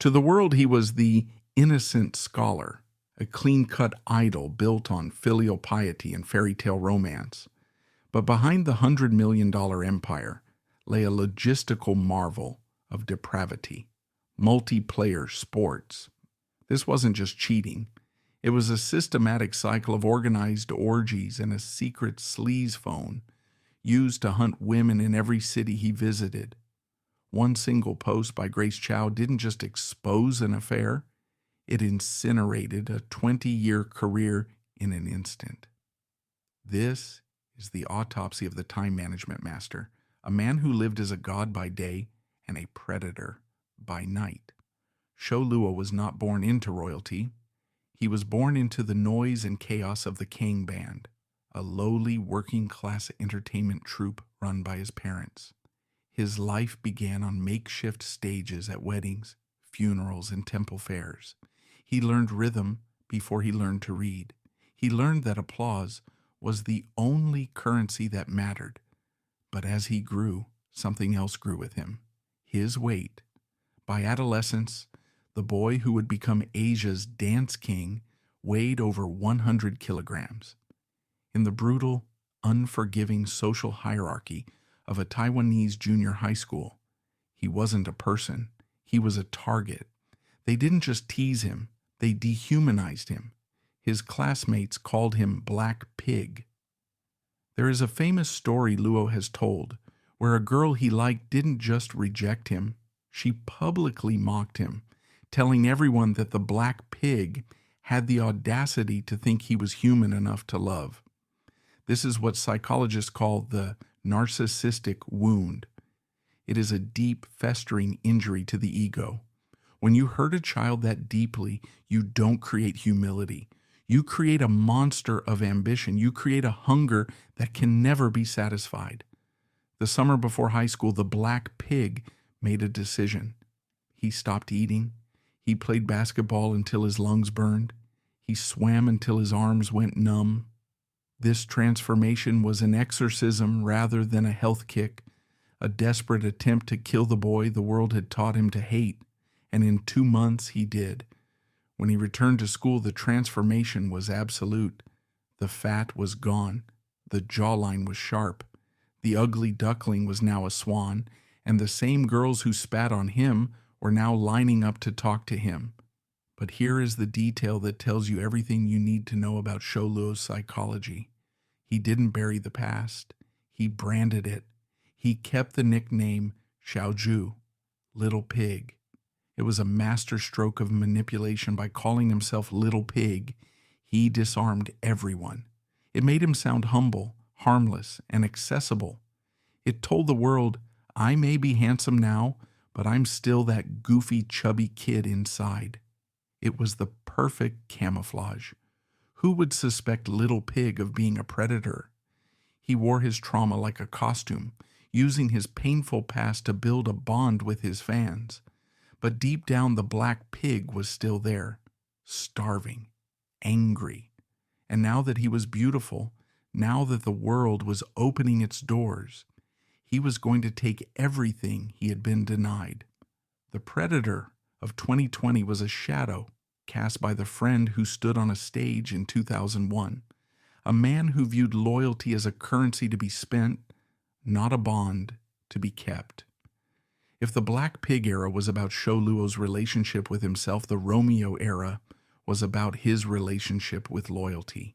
To the world, he was the innocent scholar, a clean-cut idol built on filial piety and fairy tale romance. But behind the $100 million empire lay a logistical marvel of depravity, multiplayer sports. This wasn't just cheating. It was a systematic cycle of organized orgies and a secret sleaze phone used to hunt women in every city he visited. One single post by Grace Chow didn't just expose an affair, it incinerated a 20-year career in an instant. This is the autopsy of the time management master, a man who lived as a god by day and a predator by night. Shou Luo was not born into royalty. He was born into the noise and chaos of the Kang Band, a lowly working-class entertainment troupe run by his parents. His life began on makeshift stages at weddings, funerals, and temple fairs. He learned rhythm before he learned to read. He learned that applause was the only currency that mattered. But as he grew, something else grew with him: his weight. By adolescence, the boy who would become Asia's dance king weighed over 100 kilograms. In the brutal, unforgiving social hierarchy of a Taiwanese junior high school, he wasn't a person, he was a target. They didn't just tease him, they dehumanized him. His classmates called him Black Pig. There is a famous story Luo has told where a girl he liked didn't just reject him, she publicly mocked him, telling everyone that the Black Pig had the audacity to think he was human enough to love. This is what psychologists call the narcissistic wound. It is a deep, festering injury to the ego. When you hurt a child that deeply, you don't create humility. You create a monster of ambition. You create a hunger that can never be satisfied. The summer before high school, the Black Pig made a decision. He stopped eating. He played basketball until his lungs burned. He swam until his arms went numb. This transformation was an exorcism rather than a health kick, a desperate attempt to kill the boy the world had taught him to hate, and in 2 months he did. When he returned to school, the transformation was absolute. The fat was gone. The jawline was sharp. The ugly duckling was now a swan, and the same girls who spat on him were now lining up to talk to him. But here is the detail that tells you everything you need to know about Shou Luo's psychology. He didn't bury the past. He branded it. He kept the nickname Xiaoju, Little Pig. It was a masterstroke of manipulation. By calling himself Little Pig, he disarmed everyone. It made him sound humble, harmless, and accessible. It told the world, I may be handsome now, but I'm still that goofy, chubby kid inside. It was the perfect camouflage. Who would suspect Little Pig of being a predator? He wore his trauma like a costume, using his painful past to build a bond with his fans. But deep down, the Black Pig was still there, starving, angry. And now that he was beautiful, now that the world was opening its doors, he was going to take everything he had been denied. The predator of 2020 was a shadow cast by the friend who stood on a stage in 2001, a man who viewed loyalty as a currency to be spent, not a bond to be kept. If the Black Pig era was about Shou Luo's relationship with himself, the Romeo era was about his relationship with loyalty.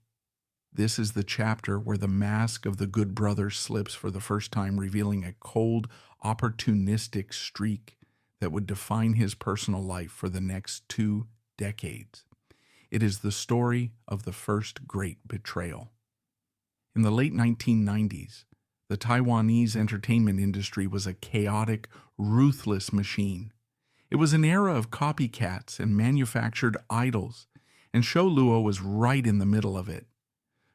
This is the chapter where the mask of the good brother slips for the first time, revealing a cold, opportunistic streak that would define his personal life for the next 2 decades. It is the story of the first great betrayal. In the late 1990s, the Taiwanese entertainment industry was a chaotic, ruthless machine. It was an era of copycats and manufactured idols, and Shou Luo was right in the middle of it.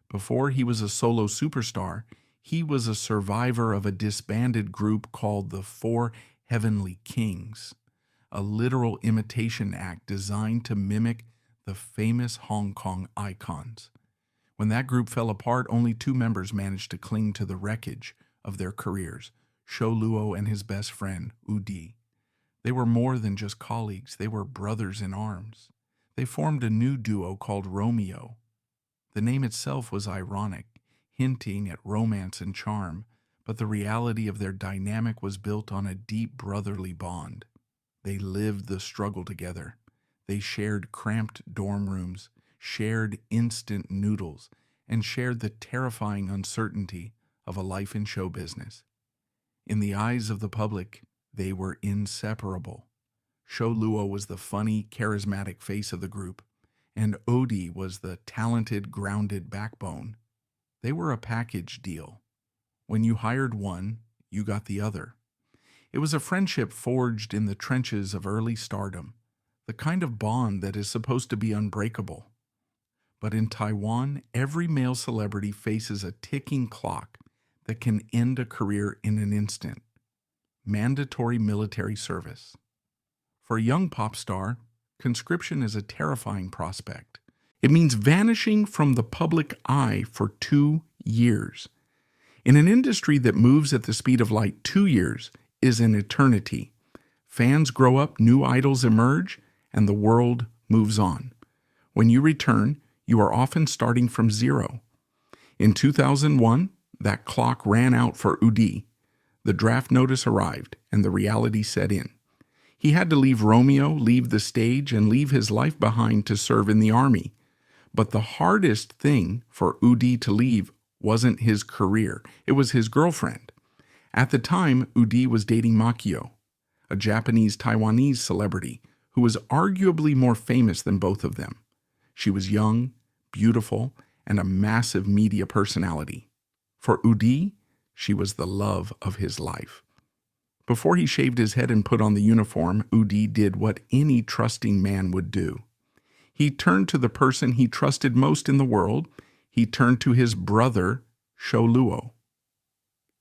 Before he was a solo superstar, he was a survivor of a disbanded group called the Four Heavenly Kings, a literal imitation act designed to mimic the famous Hong Kong icons. When that group fell apart, only 2 members managed to cling to the wreckage of their careers, Shou Luo and his best friend, Udi. They were more than just colleagues, they were brothers in arms. They formed a new duo called Romeo. The name itself was ironic, hinting at romance and charm, but the reality of their dynamic was built on a deep brotherly bond. They lived the struggle together. They shared cramped dorm rooms, shared instant noodles, and shared the terrifying uncertainty of a life in show business. In the eyes of the public, they were inseparable. Sho Luo was the funny, charismatic face of the group, and Odie was the talented, grounded backbone. They were a package deal. When you hired one, you got the other. It was a friendship forged in the trenches of early stardom, the kind of bond that is supposed to be unbreakable. But in Taiwan, every male celebrity faces a ticking clock that can end a career in an instant. Mandatory military service. For a young pop star, conscription is a terrifying prospect. It means vanishing from the public eye for 2 years. In an industry that moves at the speed of light, 2 years is an eternity. Fans grow up, new idols emerge, and the world moves on. When you return, you are often starting from zero. In 2001, that clock ran out for Udi. The draft notice arrived, and the reality set in. He had to leave Romeo, leave the stage, and leave his life behind to serve in the army. But the hardest thing for Udi to leave wasn't his career. It was his girlfriend. At the time, Udi was dating Makio, a Japanese-Taiwanese celebrity who was arguably more famous than both of them. She was young, beautiful, and a massive media personality. For Udi, she was the love of his life. Before he shaved his head and put on the uniform, Udi did what any trusting man would do. He turned to the person he trusted most in the world. He turned to his brother, Sho Luo.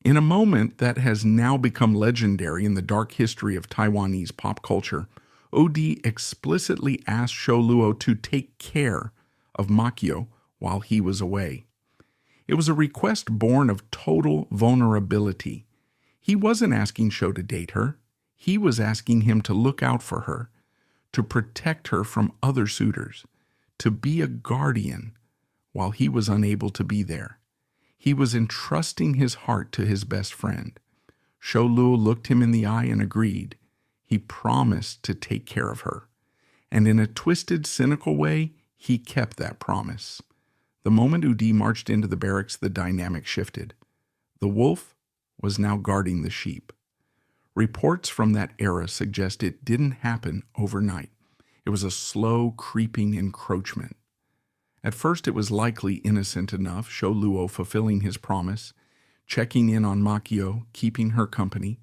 In a moment that has now become legendary in the dark history of Taiwanese pop culture, Udi explicitly asked Sho Luo to take care of Makio while he was away. It was a request born of total vulnerability. He wasn't asking Sho to date her. He was asking him to look out for her, to protect her from other suitors, to be a guardian while he was unable to be there. He was entrusting his heart to his best friend. Sho Luo looked him in the eye and agreed. He promised to take care of her. And in a twisted, cynical way, he kept that promise. The moment Udi marched into the barracks, the dynamic shifted. The wolf was now guarding the sheep. Reports from that era suggest it didn't happen overnight. It was a slow, creeping encroachment. At first, it was likely innocent enough, Sho Luo fulfilling his promise, checking in on Makio, keeping her company.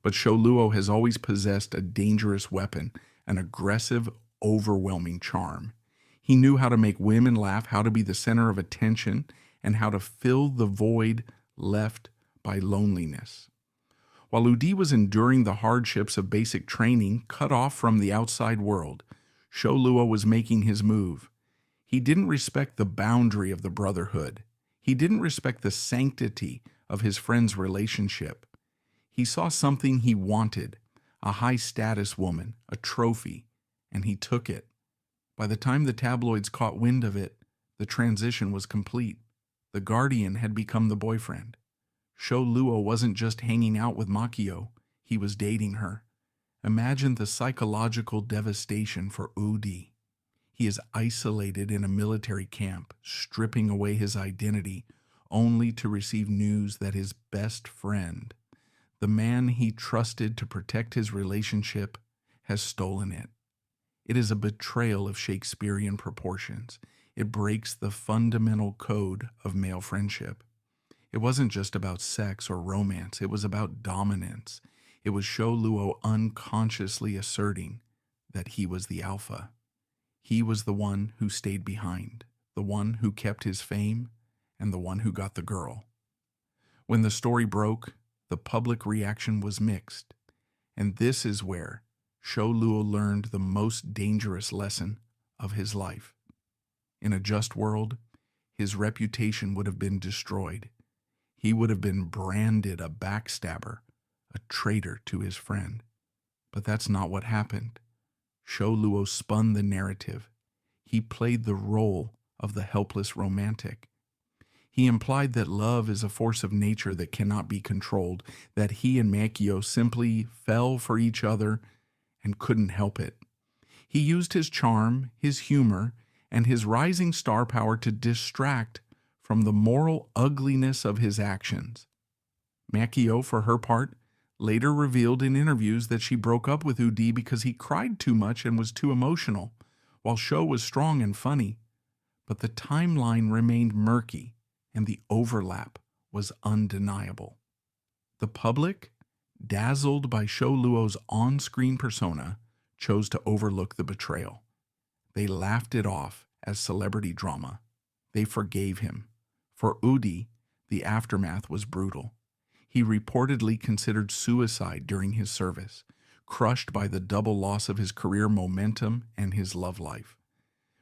But Sho Luo has always possessed a dangerous weapon, an aggressive, overwhelming charm. He knew how to make women laugh, how to be the center of attention, and how to fill the void left by loneliness. While Udi was enduring the hardships of basic training, cut off from the outside world, Sho Luo was making his move. He didn't respect the boundary of the brotherhood. He didn't respect the sanctity of his friend's relationship. He saw something he wanted, a high-status woman, a trophy, and he took it. By the time the tabloids caught wind of it, the transition was complete. The guardian had become the boyfriend. Sho Luo wasn't just hanging out with Makio, he was dating her. Imagine the psychological devastation for Udi. He is isolated in a military camp, stripping away his identity, only to receive news that his best friend, the man he trusted to protect his relationship, has stolen it. It is a betrayal of Shakespearean proportions. It breaks the fundamental code of male friendship. It wasn't just about sex or romance. It was about dominance. It was Sho Luo unconsciously asserting that he was the alpha. He was the one who stayed behind, the one who kept his fame, and the one who got the girl. When the story broke, the public reaction was mixed. And this is where Sho Luo learned the most dangerous lesson of his life. In a just world, his reputation would have been destroyed. He would have been branded a backstabber, a traitor to his friend. But that's not what happened. Shou Luo spun the narrative. He played the role of the helpless romantic. He implied that love is a force of nature that cannot be controlled, that he and Makio simply fell for each other and couldn't help it. He used his charm, his humor, and his rising star power to distract from the moral ugliness of his actions. Makio, for her part, later revealed in interviews that she broke up with Udi because he cried too much and was too emotional, while Shou was strong and funny. But the timeline remained murky, and the overlap was undeniable. The public, dazzled by Shou Luo's on-screen persona, chose to overlook the betrayal. They laughed it off as celebrity drama. They forgave him. For Udi, the aftermath was brutal. He reportedly considered suicide during his service, crushed by the double loss of his career momentum and his love life.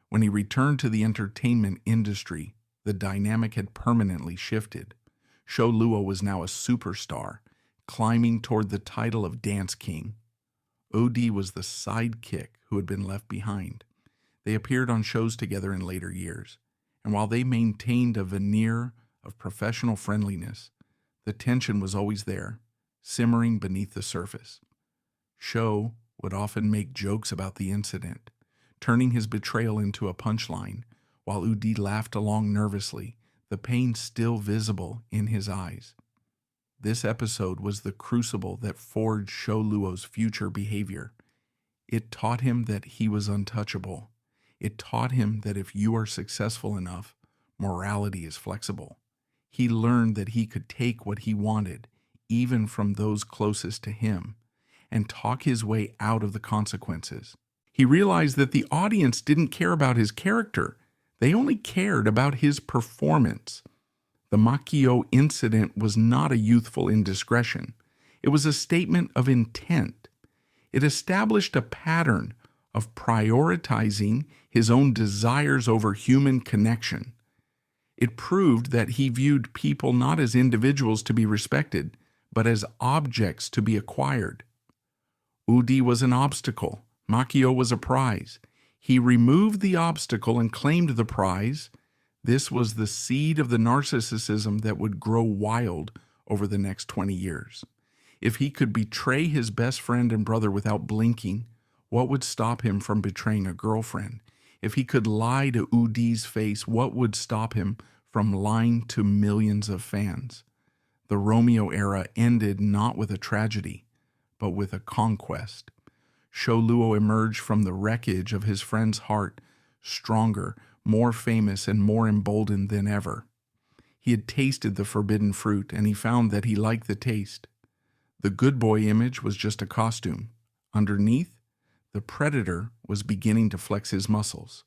When he returned to the entertainment industry, the dynamic had permanently shifted. Shou Luo was now a superstar, climbing toward the title of Dance King. Udi was the sidekick who had been left behind. They appeared on shows together in later years, and while they maintained a veneer of professional friendliness, the tension was always there, simmering beneath the surface. Shou would often make jokes about the incident, turning his betrayal into a punchline, while Udi laughed along nervously, the pain still visible in his eyes. This episode was the crucible that forged Shou Luo's future behavior. It taught him that he was untouchable. It taught him that if you are successful enough, morality is flexible. He learned that he could take what he wanted, even from those closest to him, and talk his way out of the consequences. He realized that the audience didn't care about his character. They only cared about his performance. The Makio incident was not a youthful indiscretion. It was a statement of intent. It established a pattern of prioritizing his own desires over human connection. It proved that he viewed people not as individuals to be respected, but as objects to be acquired. Udi was an obstacle. Makio was a prize. He removed the obstacle and claimed the prize. This was the seed of the narcissism that would grow wild over the next 20 years. If he could betray his best friend and brother without blinking, what would stop him from betraying a girlfriend? If he could lie to Udi's face, what would stop him from lying to millions of fans? The Romeo era ended not with a tragedy, but with a conquest. Shou Luo emerged from the wreckage of his friend's heart, stronger, more famous, and more emboldened than ever. He had tasted the forbidden fruit, and he found that he liked the taste. The good boy image was just a costume. Underneath, the predator was beginning to flex his muscles.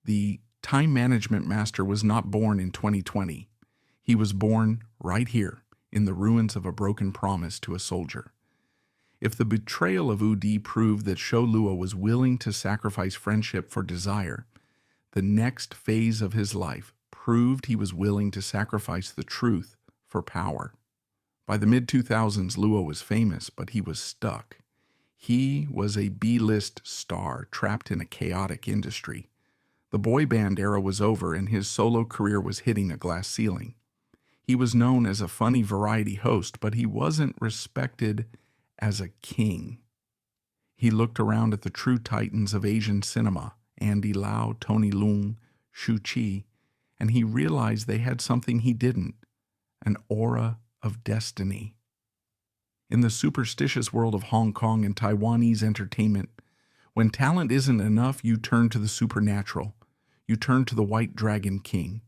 The time management master was not born in 2020. He was born right here, in the ruins of a broken promise to a soldier. If the betrayal of Udi proved that Shou Luo was willing to sacrifice friendship for desire, the next phase of his life proved he was willing to sacrifice the truth for power. By the mid-2000s, Luo was famous, but he was stuck. He was a B-list star trapped in a chaotic industry. The boy band era was over, and his solo career was hitting a glass ceiling. He was known as a funny variety host, but he wasn't respected as a king. He looked around at the true titans of Asian cinema, Andy Lau, Tony Leung, Shu Qi, and he realized they had something he didn't, an aura of destiny. In the superstitious world of Hong Kong and Taiwanese entertainment, when talent isn't enough, you turn to the supernatural. You turn to the White Dragon King.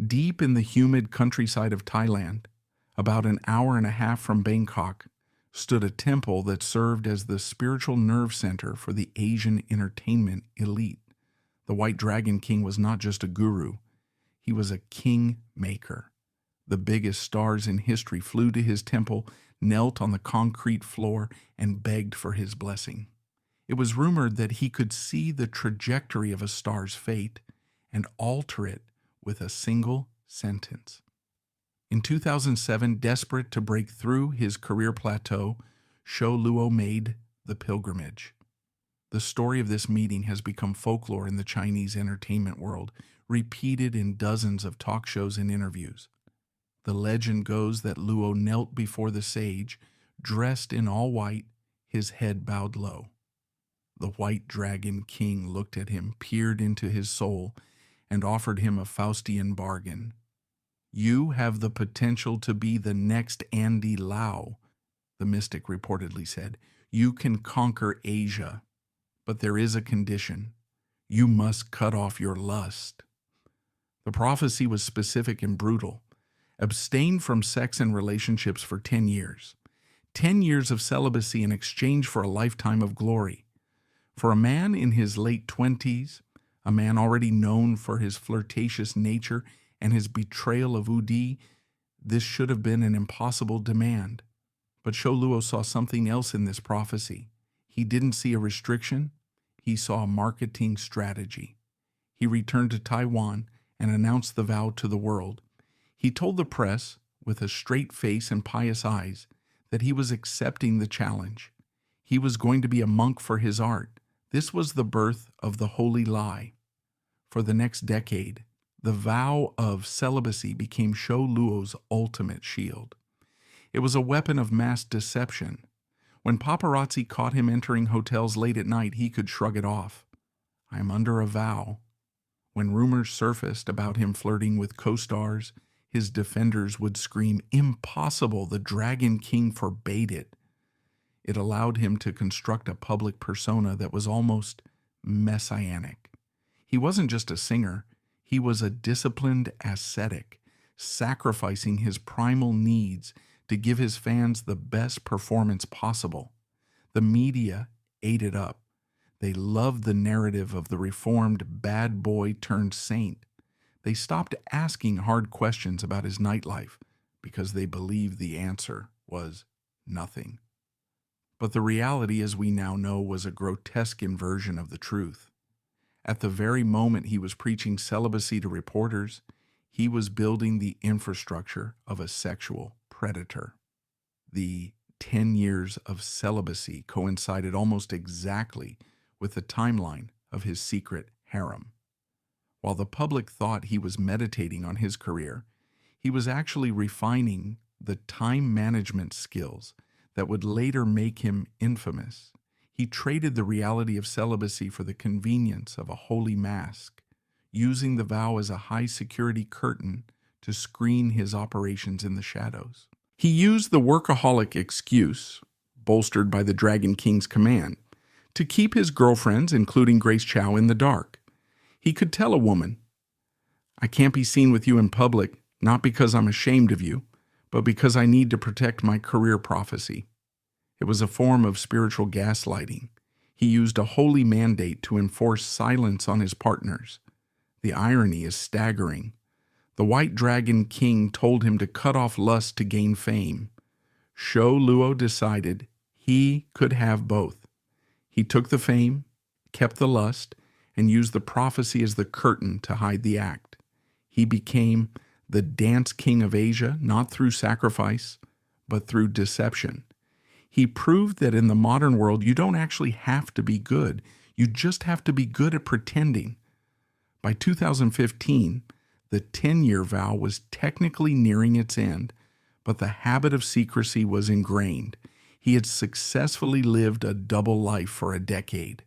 Deep in the humid countryside of Thailand, about an hour and a half from Bangkok, stood a temple that served as the spiritual nerve center for the Asian entertainment elite. The White Dragon King was not just a guru. He was a king maker. The biggest stars in history flew to his temple, knelt on the concrete floor, and begged for his blessing. It was rumored that he could see the trajectory of a star's fate and alter it with a single sentence. In 2007, desperate to break through his career plateau, Shou Luo made the pilgrimage. The story of this meeting has become folklore in the Chinese entertainment world, repeated in dozens of talk shows and interviews. The legend goes that Luo knelt before the sage, dressed in all white, his head bowed low. The white dragon king looked at him, peered into his soul, and offered him a Faustian bargain. "You have the potential to be the next Andy Lau," the mystic reportedly said. "You can conquer Asia, but there is a condition. You must cut off your lust." The prophecy was specific and brutal. Abstain from sex and relationships for 10 years. 10 years of celibacy in exchange for a lifetime of glory. For a man in his late 20s, a man already known for his flirtatious nature and his betrayal of Udi, this should have been an impossible demand. But Shou Luo saw something else in this prophecy. He didn't see a restriction, he saw a marketing strategy. He returned to Taiwan and announced the vow to the world. He told the press, with a straight face and pious eyes, that he was accepting the challenge. He was going to be a monk for his art. This was the birth of the holy lie. For the next decade, the vow of celibacy became Shou Luo's ultimate shield. It was a weapon of mass deception. When paparazzi caught him entering hotels late at night, he could shrug it off. "I am under a vow." When rumors surfaced about him flirting with co-stars, his defenders would scream, "Impossible, the Dragon King forbade it." It allowed him to construct a public persona that was almost messianic. He wasn't just a singer, he was a disciplined ascetic, sacrificing his primal needs to give his fans the best performance possible. The media ate it up. They loved the narrative of the reformed bad boy turned saint. They stopped asking hard questions about his nightlife because they believed the answer was nothing. But the reality, as we now know, was a grotesque inversion of the truth. At the very moment he was preaching celibacy to reporters, he was building the infrastructure of a sexual predator. The 10 years of celibacy coincided almost exactly with the timeline of his secret harem. While the public thought he was meditating on his career, he was actually refining the time management skills that would later make him infamous. He traded the reality of celibacy for the convenience of a holy mask, using the vow as a high-security curtain to screen his operations in the shadows. He used the workaholic excuse, bolstered by the Dragon King's command, to keep his girlfriends, including Grace Chow, in the dark. He could tell a woman, "I can't be seen with you in public, not because I'm ashamed of you, but because I need to protect my career prophecy." It was a form of spiritual gaslighting. He used a holy mandate to enforce silence on his partners. The irony is staggering. The White Dragon King told him to cut off lust to gain fame. Shou Luo decided he could have both. He took the fame, kept the lust, and used the prophecy as the curtain to hide the act. He became the dance king of Asia, not through sacrifice, but through deception. He proved that in the modern world, you don't actually have to be good. You just have to be good at pretending. By 2015, the 10-year vow was technically nearing its end, but the habit of secrecy was ingrained. He had successfully lived a double life for a decade.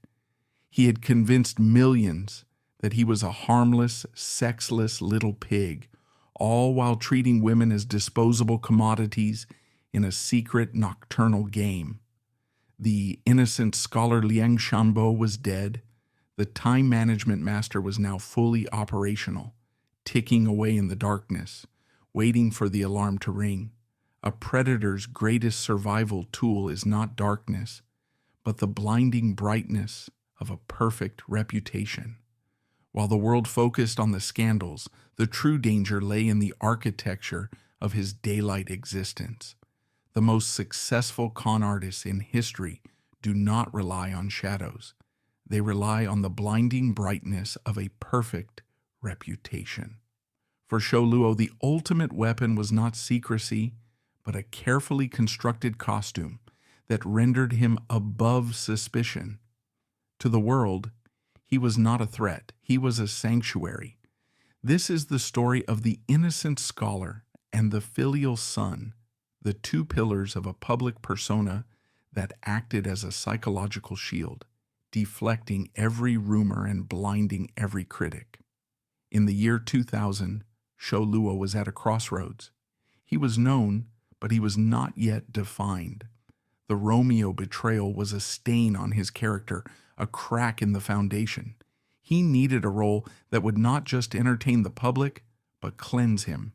He had convinced millions that he was a harmless, sexless little pig, all while treating women as disposable commodities in a secret nocturnal game. The innocent scholar Liang Shanbo was dead. The time management master was now fully operational, ticking away in the darkness, waiting for the alarm to ring. A predator's greatest survival tool is not darkness, but the blinding brightness of a perfect reputation. While the world focused on the scandals, the true danger lay in the architecture of his daylight existence. The most successful con artists in history do not rely on shadows. They rely on the blinding brightness of a perfect reputation. For Shou Luo, the ultimate weapon was not secrecy, but a carefully constructed costume that rendered him above suspicion. To the world, he was not a threat. He was a sanctuary. This is the story of the innocent scholar and the filial son, the two pillars of a public persona that acted as a psychological shield, deflecting every rumor and blinding every critic. In the year 2000, Shou Luo was at a crossroads. He was known, but he was not yet defined. The Romeo betrayal was a stain on his character, a crack in the foundation. He needed a role that would not just entertain the public, but cleanse him.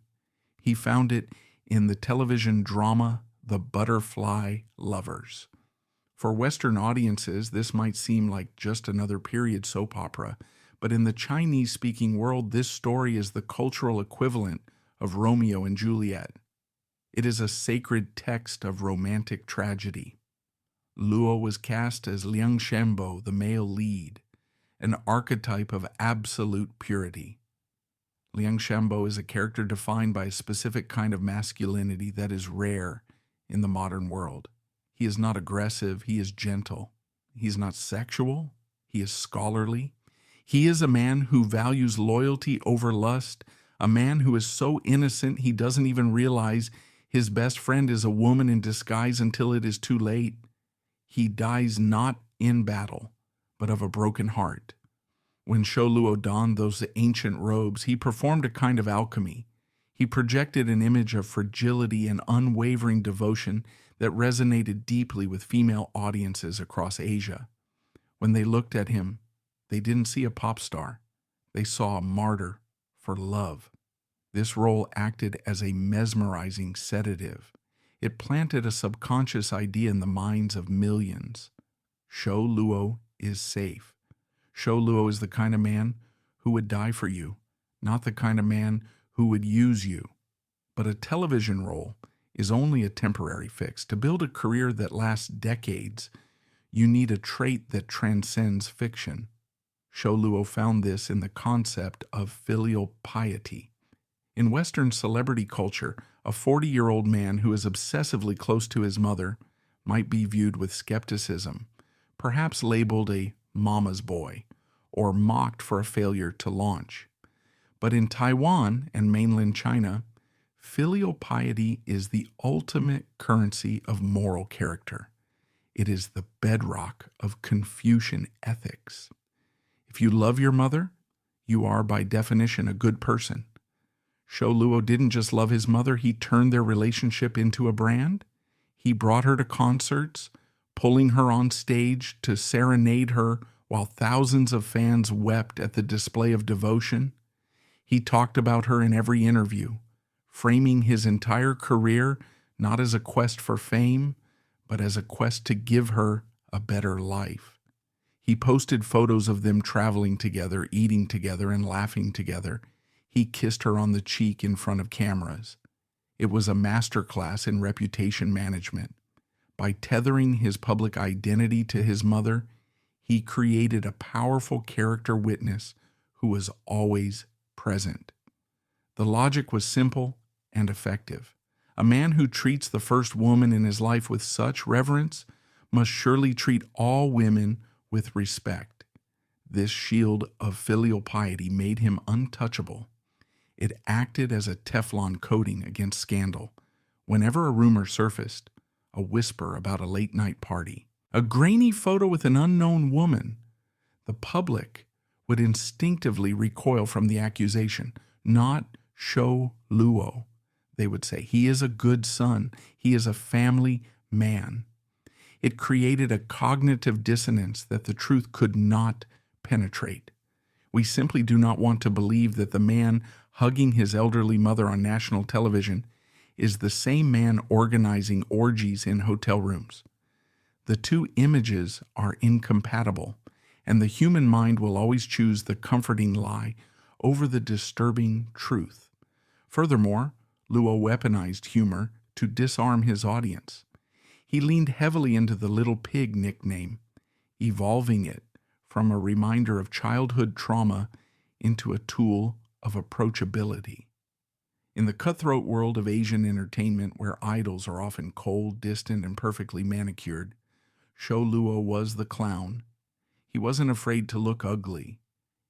He found it in the television drama The Butterfly Lovers. For Western audiences, this might seem like just another period soap opera, but in the Chinese-speaking world, this story is the cultural equivalent of Romeo and Juliet. It is a sacred text of romantic tragedy. Luo was cast as Liang Shenbo, the male lead, an archetype of absolute purity. Liang Shenbo is a character defined by a specific kind of masculinity that is rare in the modern world. He is not aggressive, he is gentle. He is not sexual, he is scholarly. He is a man who values loyalty over lust, a man who is so innocent he doesn't even realize his best friend is a woman in disguise until it is too late. He dies not in battle, but of a broken heart. When Shou Luo donned those ancient robes, he performed a kind of alchemy. He projected an image of fragility and unwavering devotion that resonated deeply with female audiences across Asia. When they looked at him, they didn't see a pop star. They saw a martyr for love. This role acted as a mesmerizing sedative. It planted a subconscious idea in the minds of millions. Shou Luo is safe. Shou Luo is the kind of man who would die for you, not the kind of man who would use you. But a television role is only a temporary fix. To build a career that lasts decades, you need a trait that transcends fiction. Shou Luo found this in the concept of filial piety. In Western celebrity culture, a 40-year-old man who is obsessively close to his mother might be viewed with skepticism, perhaps labeled a mama's boy, or mocked for a failure to launch. But in Taiwan and mainland China, filial piety is the ultimate currency of moral character. It is the bedrock of Confucian ethics. If you love your mother, you are by definition a good person. Shou Luo didn't just love his mother, he turned their relationship into a brand. He brought her to concerts, pulling her on stage to serenade her while thousands of fans wept at the display of devotion. He talked about her in every interview, framing his entire career not as a quest for fame, but as a quest to give her a better life. He posted photos of them traveling together, eating together, and laughing together. He kissed her on the cheek in front of cameras. It was a masterclass in reputation management. By tethering his public identity to his mother, he created a powerful character witness who was always present. The logic was simple and effective. A man who treats the first woman in his life with such reverence must surely treat all women with respect. This shield of filial piety made him untouchable. It acted as a Teflon coating against scandal. Whenever a rumor surfaced, a whisper about a late-night party, a grainy photo with an unknown woman, the public would instinctively recoil from the accusation. Not Shou Luo, they would say. He is a good son. He is a family man. It created a cognitive dissonance that the truth could not penetrate. We simply do not want to believe that the man hugging his elderly mother on national television is the same man organizing orgies in hotel rooms. The two images are incompatible, and the human mind will always choose the comforting lie over the disturbing truth. Furthermore, Luo weaponized humor to disarm his audience. He leaned heavily into the little pig nickname, evolving it from a reminder of childhood trauma into a tool of approachability. In the cutthroat world of Asian entertainment, where idols are often cold, distant, and perfectly manicured, Shou Luo was the clown. He wasn't afraid to look ugly.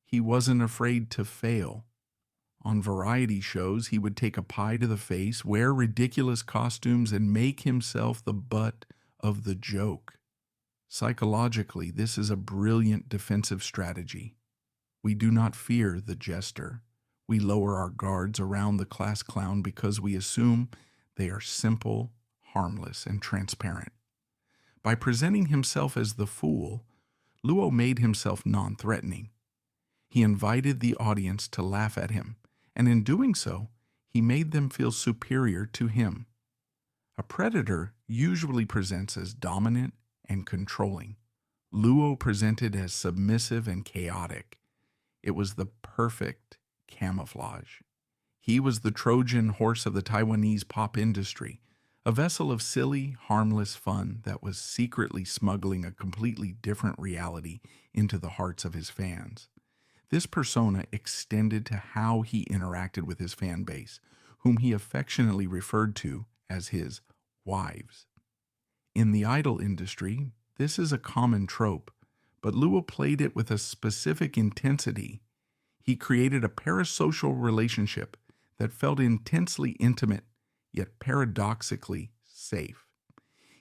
He wasn't afraid to fail. On variety shows, he would take a pie to the face, wear ridiculous costumes, and make himself the butt of the joke. Psychologically, this is a brilliant defensive strategy. We do not fear the jester. We lower our guards around the class clown because we assume they are simple, harmless, and transparent. By presenting himself as the fool, Luo made himself non-threatening. He invited the audience to laugh at him, and in doing so, he made them feel superior to him. A predator usually presents as dominant and controlling. Luo presented as submissive and chaotic. It was the perfect camouflage. He was the Trojan horse of the Taiwanese pop industry, a vessel of silly, harmless fun that was secretly smuggling a completely different reality into the hearts of his fans. This persona extended to how he interacted with his fan base, whom he affectionately referred to as his wives. In the idol industry, this is a common trope, but Luo played it with a specific intensity. He created a parasocial relationship that felt intensely intimate, yet paradoxically safe.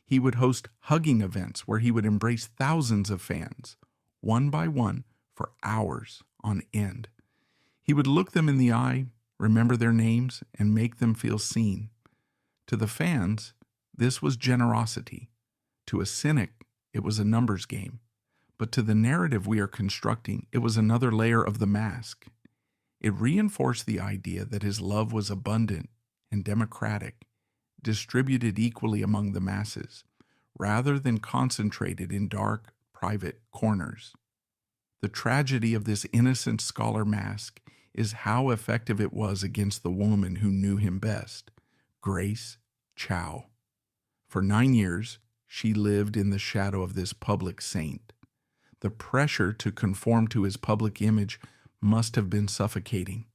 He would host hugging events where he would embrace thousands of fans, one by one, for hours on end. He would look them in the eye, remember their names, and make them feel seen. To the fans, this was generosity. To a cynic, it was a numbers game. But to the narrative we are constructing, it was another layer of the mask. It reinforced the idea that his love was abundant and democratic, distributed equally among the masses, rather than concentrated in dark, private corners. The tragedy of this innocent scholar mask is how effective it was against the woman who knew him best, Grace Chow. For 9 years, she lived in the shadow of this public saint. The pressure to conform to his public image must have been suffocating.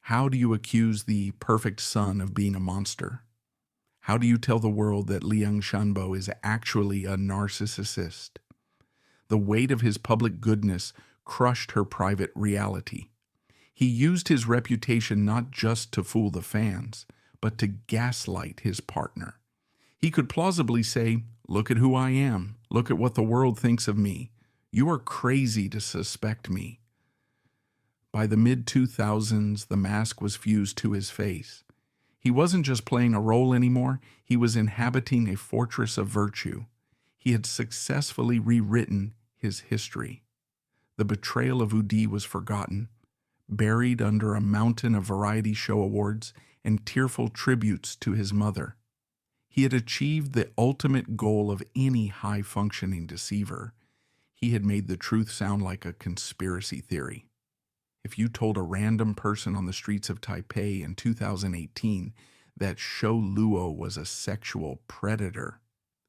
How do you accuse the perfect son of being a monster? How do you tell the world that Liang Shanbo is actually a narcissist? The weight of his public goodness crushed her private reality. He used his reputation not just to fool the fans, but to gaslight his partner. He could plausibly say, "Look at who I am. Look at what the world thinks of me. You are crazy to suspect me." By the mid-2000s, the mask was fused to his face. He wasn't just playing a role anymore, he was inhabiting a fortress of virtue. He had successfully rewritten his history. The betrayal of Udi was forgotten, buried under a mountain of variety show awards and tearful tributes to his mother. He had achieved the ultimate goal of any high-functioning deceiver. He had made the truth sound like a conspiracy theory. If you told a random person on the streets of Taipei in 2018 that Shou Luo was a sexual predator,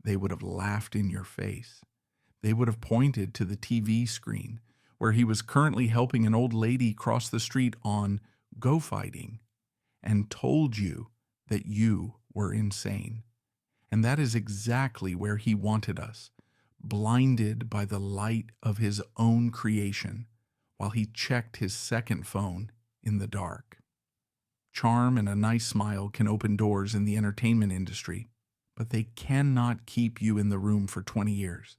they would have laughed in your face. They would have pointed to the TV screen where he was currently helping an old lady cross the street on Go Fighting and told you that you were insane. And that is exactly where he wanted us, blinded by the light of his own creation, while he checked his second phone in the dark. Charm and a nice smile can open doors in the entertainment industry, but they cannot keep you in the room for 20 years.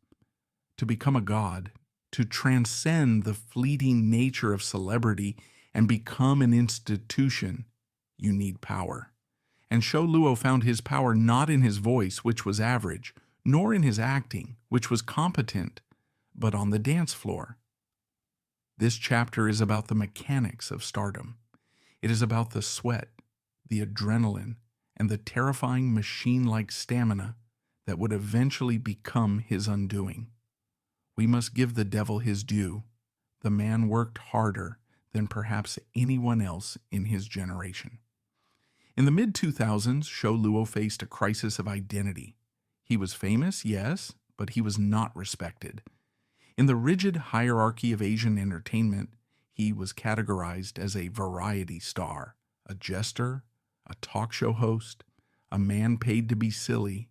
To become a god, to transcend the fleeting nature of celebrity and become an institution, you need power. And Shou Luo found his power not in his voice, which was average, nor in his acting, which was competent, but on the dance floor. This chapter is about the mechanics of stardom. It is about the sweat, the adrenaline, and the terrifying machine-like stamina that would eventually become his undoing. We must give the devil his due. The man worked harder than perhaps anyone else in his generation. In the mid-2000s, Shou Luo faced a crisis of identity. He was famous, yes, but he was not respected. In the rigid hierarchy of Asian entertainment, he was categorized as a variety star, a jester, a talk show host, a man paid to be silly.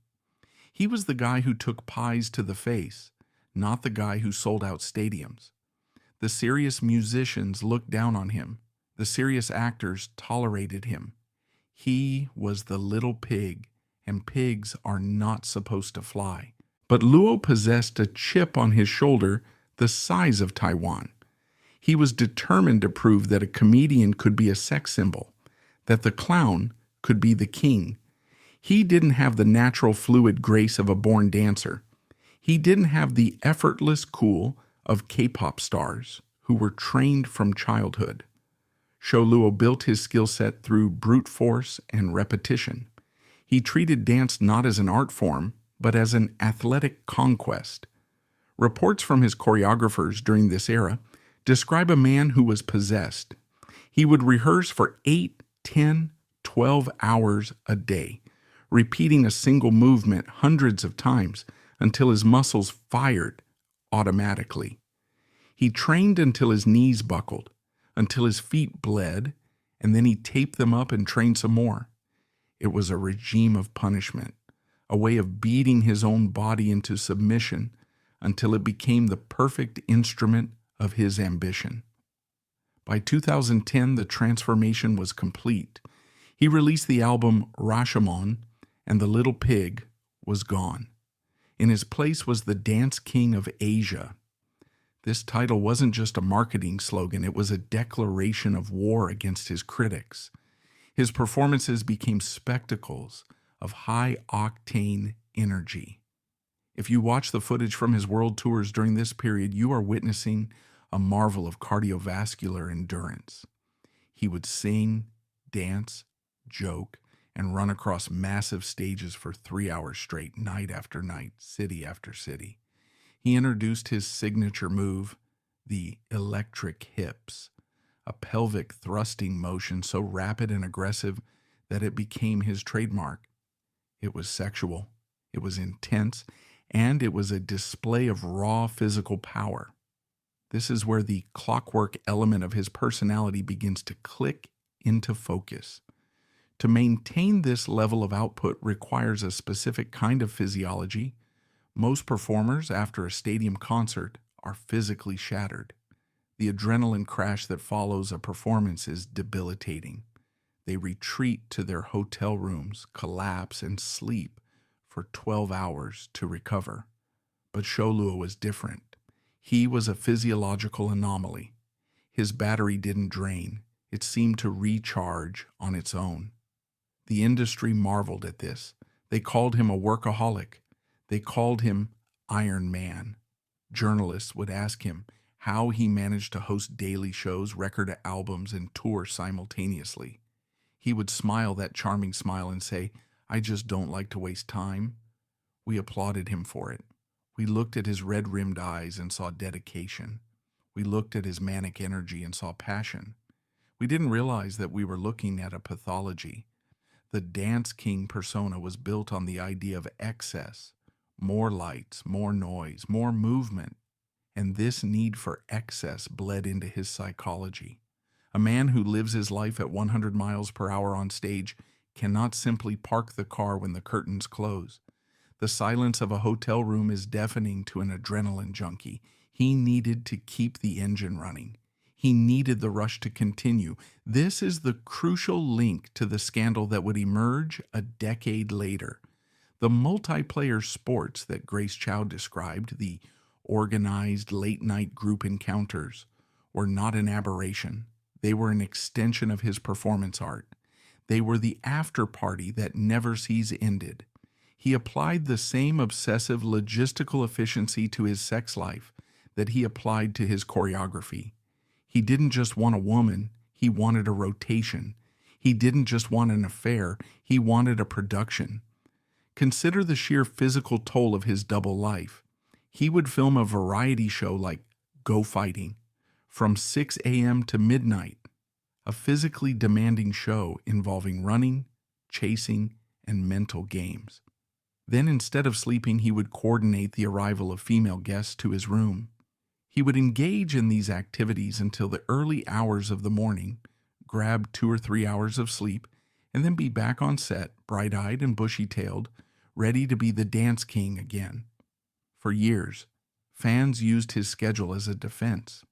He was the guy who took pies to the face, not the guy who sold out stadiums. The serious musicians looked down on him. The serious actors tolerated him. He was the little pig, and pigs are not supposed to fly. But Luo possessed a chip on his shoulder the size of Taiwan. He was determined to prove that a comedian could be a sex symbol, that the clown could be the king. He didn't have the natural fluid grace of a born dancer. He didn't have the effortless cool of K-pop stars who were trained from childhood. Shou Luo built his skill set through brute force and repetition. He treated dance not as an art form, but as an athletic conquest. Reports from his choreographers during this era describe a man who was possessed. He would rehearse for 8, 10, 12 hours a day, repeating a single movement hundreds of times until his muscles fired automatically. He trained until his knees buckled, until his feet bled, and then he taped them up and trained some more. It was a regime of punishment, a way of beating his own body into submission until it became the perfect instrument of his ambition. By 2010, the transformation was complete. He released the album Rashomon, and the little pig was gone. In his place was the Dance King of Asia. This title wasn't just a marketing slogan, it was a declaration of war against his critics. His performances became spectacles of high-octane energy. If you watch the footage from his world tours during this period, you are witnessing a marvel of cardiovascular endurance. He would sing, dance, joke, and run across massive stages for 3 hours straight, night after night, city after city. He introduced his signature move, the electric hips, a pelvic thrusting motion so rapid and aggressive that it became his trademark. It was sexual, it was intense, and it was a display of raw physical power. This is where the clockwork element of his personality begins to click into focus. To maintain this level of output requires a specific kind of physiology. Most performers, after a stadium concert, are physically shattered. The adrenaline crash that follows a performance is debilitating. They retreat to their hotel rooms, collapse, and sleep for 12 hours to recover. But Shou Luo was different. He was a physiological anomaly. His battery didn't drain. It seemed to recharge on its own. The industry marveled at this. They called him a workaholic. They called him Iron Man. Journalists would ask him how he managed to host daily shows, record albums, and tour simultaneously. He would smile that charming smile and say, "I just don't like to waste time." We applauded him for it. We looked at his red-rimmed eyes and saw dedication. We looked at his manic energy and saw passion. We didn't realize that we were looking at a pathology. The Dance King persona was built on the idea of excess, more lights, more noise, more movement, and this need for excess bled into his psychology. A man who lives his life at 100 miles per hour on stage cannot simply park the car when the curtains close. The silence of a hotel room is deafening to an adrenaline junkie. He needed to keep the engine running. He needed the rush to continue. This is the crucial link to the scandal that would emerge a decade later. The multiplayer sports that Grace Chow described, the organized late-night group encounters, were not an aberration. They were an extension of his performance art. They were the after-party that never sees ended. He applied the same obsessive logistical efficiency to his sex life that he applied to his choreography. He didn't just want a woman, he wanted a rotation. He didn't just want an affair, he wanted a production. Consider the sheer physical toll of his double life. He would film a variety show like Go Fighting from 6 a.m. to midnight, a physically demanding show involving running, chasing, and mental games. Then instead of sleeping, he would coordinate the arrival of female guests to his room. He would engage in these activities until the early hours of the morning, grab 2 or 3 hours of sleep, and then be back on set, bright-eyed and bushy-tailed, ready to be the dance king again. For years, fans used his schedule as a defense.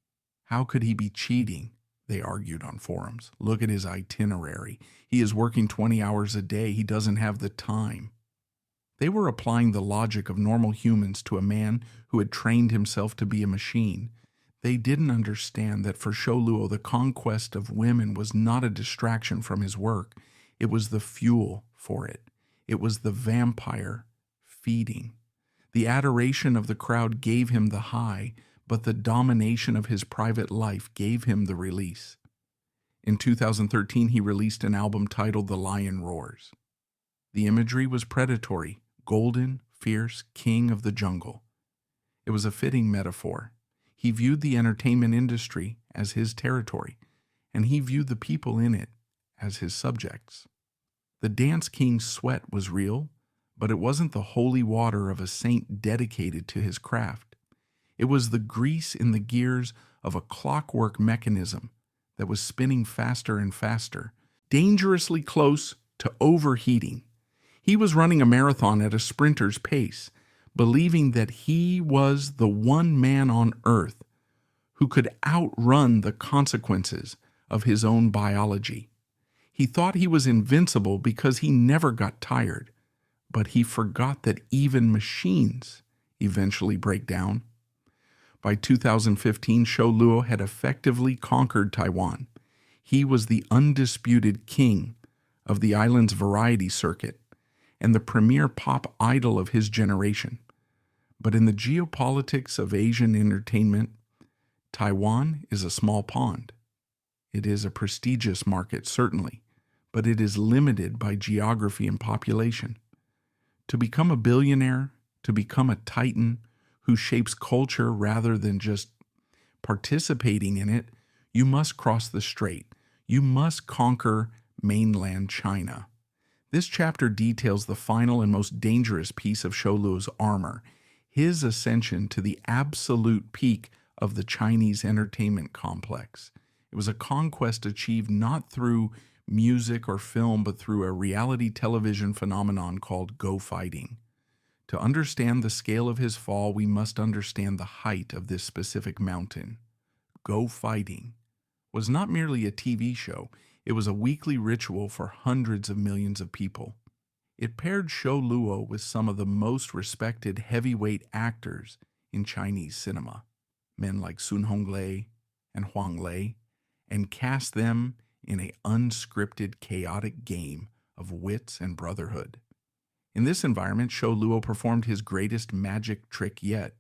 How could he be cheating? They argued on forums. Look at his itinerary. He is working 20 hours a day. He doesn't have the time. They were applying the logic of normal humans to a man who had trained himself to be a machine. They didn't understand that for Shou Luo, the conquest of women was not a distraction from his work. It was the fuel for it. It was the vampire feeding. The adoration of the crowd gave him the high, but the domination of his private life gave him the release. In 2013, he released an album titled The Lion Roars. The imagery was predatory, golden, fierce, king of the jungle. It was a fitting metaphor. He viewed the entertainment industry as his territory, and he viewed the people in it as his subjects. The Dance King's sweat was real, but it wasn't the holy water of a saint dedicated to his craft. It was the grease in the gears of a clockwork mechanism that was spinning faster and faster, dangerously close to overheating. He was running a marathon at a sprinter's pace, believing that he was the one man on earth who could outrun the consequences of his own biology. He thought he was invincible because he never got tired, but he forgot that even machines eventually break down. By 2015, Shou Luo had effectively conquered Taiwan. He was the undisputed king of the island's variety circuit and the premier pop idol of his generation. But in the geopolitics of Asian entertainment, Taiwan is a small pond. It is a prestigious market, certainly, but it is limited by geography and population. To become a billionaire, to become a titan who shapes culture rather than just participating in it, you must cross the strait. You must conquer mainland China. This chapter details the final and most dangerous piece of Shou Luo's armor, his ascension to the absolute peak of the Chinese entertainment complex. It was a conquest achieved not through music or film, but through a reality television phenomenon called go fighting. To understand the scale of his fall, we must understand the height of this specific mountain. Go fighting was not merely a TV show, it was a weekly ritual for hundreds of millions of people. It paired Shou Luo with some of the most respected heavyweight actors in Chinese cinema, men like Sun Honglei and Huang Lei, and cast them in an unscripted, chaotic game of wits and brotherhood. In this environment, Shou Luo performed his greatest magic trick yet.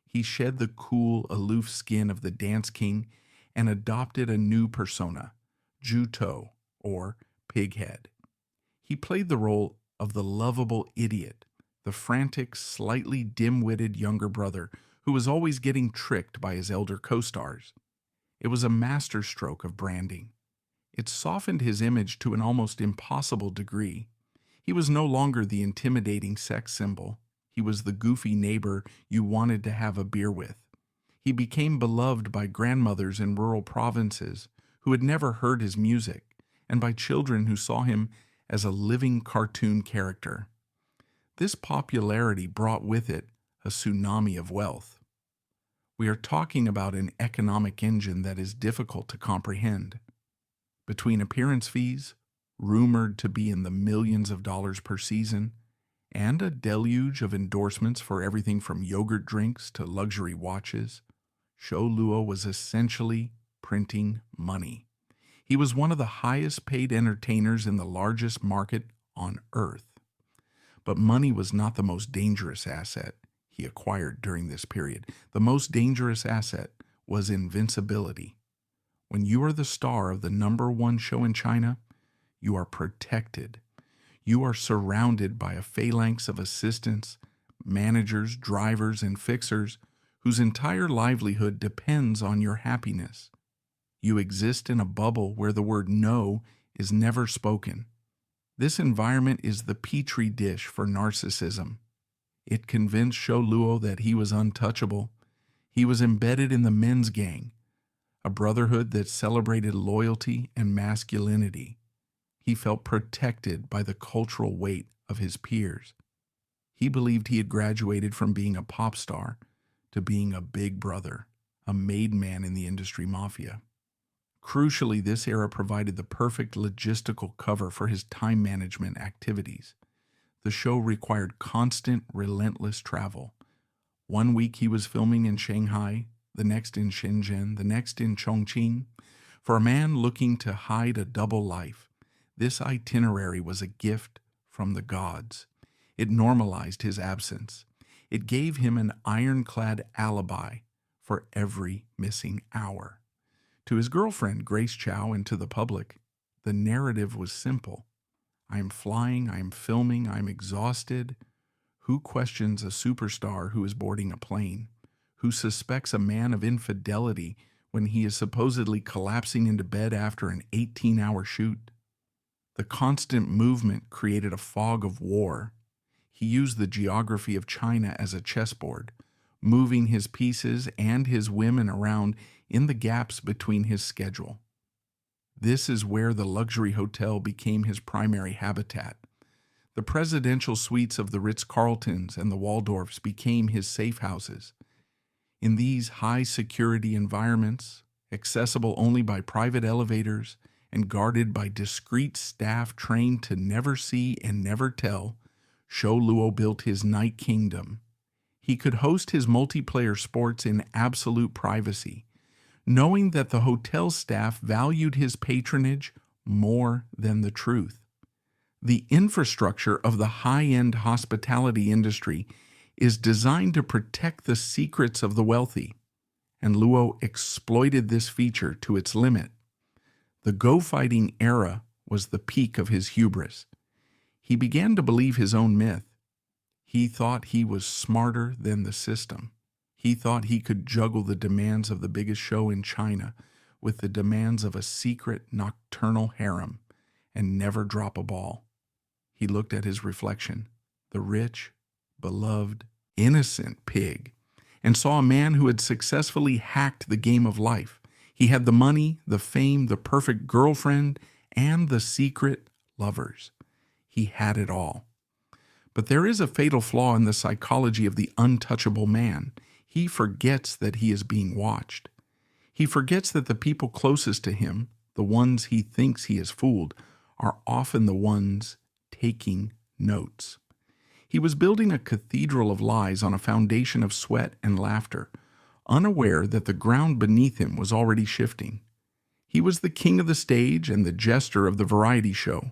He shed the cool, aloof skin of the Dance King and adopted a new persona, Juto, or Pighead. He played the role of the lovable idiot, the frantic, slightly dim-witted younger brother who was always getting tricked by his elder co-stars. It was a masterstroke of branding. It softened his image to an almost impossible degree. He was no longer the intimidating sex symbol. He was the goofy neighbor you wanted to have a beer with. He became beloved by grandmothers in rural provinces who had never heard his music, and by children who saw him as a living cartoon character. This popularity brought with it a tsunami of wealth. We are talking about an economic engine that is difficult to comprehend. Between appearance fees, rumored to be in the millions of dollars per season, and a deluge of endorsements for everything from yogurt drinks to luxury watches, Shou Luo was essentially printing money. He was one of the highest paid entertainers in the largest market on earth. But money was not the most dangerous asset he acquired during this period. The most dangerous asset was invincibility. When you are the star of the #1 show in China, you are protected. You are surrounded by a phalanx of assistants, managers, drivers, and fixers whose entire livelihood depends on your happiness. You exist in a bubble where the word no is never spoken. This environment is the petri dish for narcissism. It convinced Shou Luo that he was untouchable. He was embedded in the men's gang, a brotherhood that celebrated loyalty and masculinity. He felt protected by the cultural weight of his peers. He believed he had graduated from being a pop star to being a big brother, a made man in the industry mafia. Crucially, this era provided the perfect logistical cover for his time management activities. The show required constant, relentless travel. One week he was filming in Shanghai, the next in Shenzhen, the next in Chongqing. For a man looking to hide a double life, this itinerary was a gift from the gods. It normalized his absence. It gave him an ironclad alibi for every missing hour. To his girlfriend, Grace Chow, and to the public, the narrative was simple. I am flying, I am filming, I am exhausted. Who questions a superstar who is boarding a plane? Who suspects a man of infidelity when he is supposedly collapsing into bed after an 18-hour shoot? The constant movement created a fog of war. He used the geography of China as a chessboard, moving his pieces and his women around in the gaps between his schedule. This is where the luxury hotel became his primary habitat. The presidential suites of the Ritz-Carltons and the Waldorfs became his safe houses. In these high-security environments, accessible only by private elevators and guarded by discreet staff trained to never see and never tell, Shou Luo built his night kingdom. He could host his multiplayer sports in absolute privacy, knowing that the hotel staff valued his patronage more than the truth. The infrastructure of the high-end hospitality industry is designed to protect the secrets of the wealthy, and Luo exploited this feature to its limit. The go-fighting era was the peak of his hubris. He began to believe his own myth. He thought he was smarter than the system. He thought he could juggle the demands of the biggest show in China with the demands of a secret nocturnal harem and never drop a ball. He looked at his reflection, the rich, beloved, innocent pig, and saw a man who had successfully hacked the game of life. He had the money, the fame, the perfect girlfriend, and the secret lovers. He had it all. But there is a fatal flaw in the psychology of the untouchable man. He forgets that he is being watched. He forgets that the people closest to him, the ones he thinks he has fooled, are often the ones taking notes. He was building a cathedral of lies on a foundation of sweat and laughter, unaware that the ground beneath him was already shifting. He was the king of the stage and the jester of the variety show,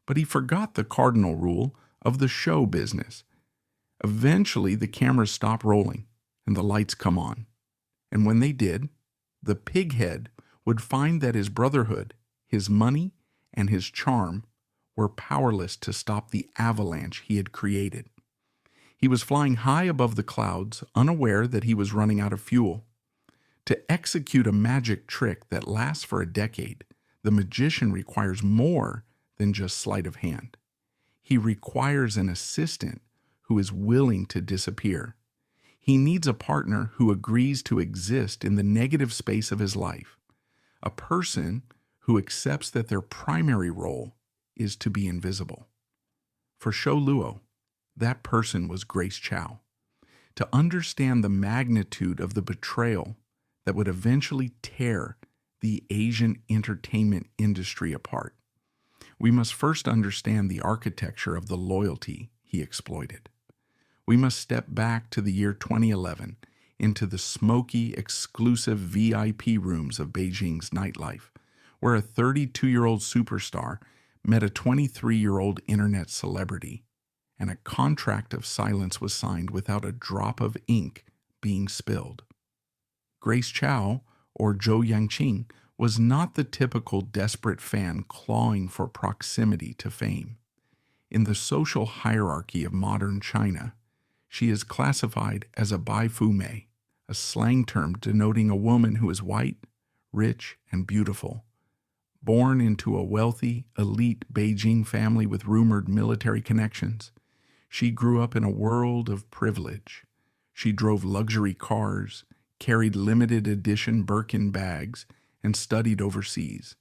but he forgot the cardinal rule of the show business. Eventually, the cameras stop rolling and the lights come on. And when they did, the pighead would find that his brotherhood, his money, and his charm were powerless to stop the avalanche he had created. He was flying high above the clouds, unaware that he was running out of fuel. To execute a magic trick that lasts for a decade, the magician requires more than just sleight of hand. He requires an assistant who is willing to disappear. He needs a partner who agrees to exist in the negative space of his life, a person who accepts that their primary role is to be invisible. For Shou Luo, that person was Grace Chow. To understand the magnitude of the betrayal that would eventually tear the Asian entertainment industry apart, we must first understand the architecture of the loyalty he exploited. We must step back to the year 2011 into the smoky, exclusive VIP rooms of Beijing's nightlife, where a 32-year-old superstar met a 23-year-old internet celebrity, and a contract of silence was signed without a drop of ink being spilled. Grace Chow, or Zhou Yangqing, was not the typical desperate fan clawing for proximity to fame. In the social hierarchy of modern China, she is classified as a bai fu mei, a slang term denoting a woman who is white, rich, and beautiful. Born into a wealthy, elite Beijing family with rumored military connections, she grew up in a world of privilege. She drove luxury cars, carried limited edition Birkin bags, and studied overseas.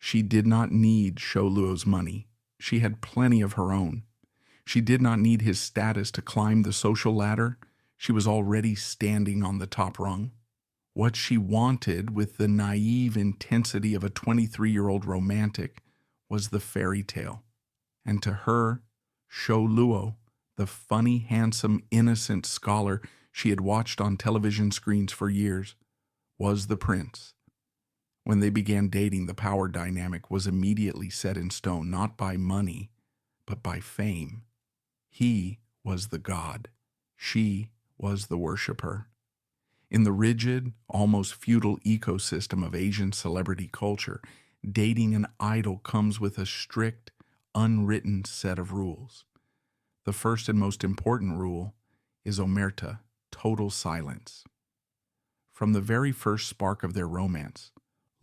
She did not need Shou Luo's money. She had plenty of her own. She did not need his status to climb the social ladder. She was already standing on the top rung. What she wanted, with the naive intensity of a 23-year-old romantic, was the fairy tale. And to her, Shou Luo, the funny, handsome, innocent scholar she had watched on television screens for years, was the prince. When they began dating, the power dynamic was immediately set in stone, not by money, but by fame. He was the god. She was the worshiper. In the rigid, almost feudal ecosystem of Asian celebrity culture, dating an idol comes with a strict, unwritten set of rules. The first and most important rule is omerta, total silence. From the very first spark of their romance,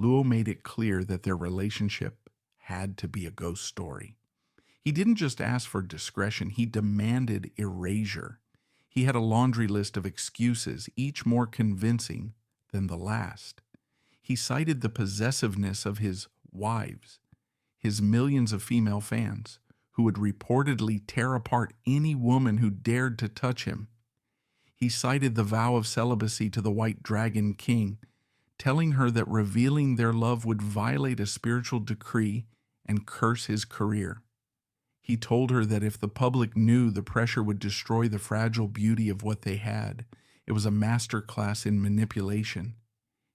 Luo made it clear that their relationship had to be a ghost story. He didn't just ask for discretion, he demanded erasure. He had a laundry list of excuses, each more convincing than the last. He cited the possessiveness of his wives, his millions of female fans, who would reportedly tear apart any woman who dared to touch him. He cited the vow of celibacy to the White Dragon King, telling her that revealing their love would violate a spiritual decree and curse his career. He told her that if the public knew, the pressure would destroy the fragile beauty of what they had. It was a master class in manipulation.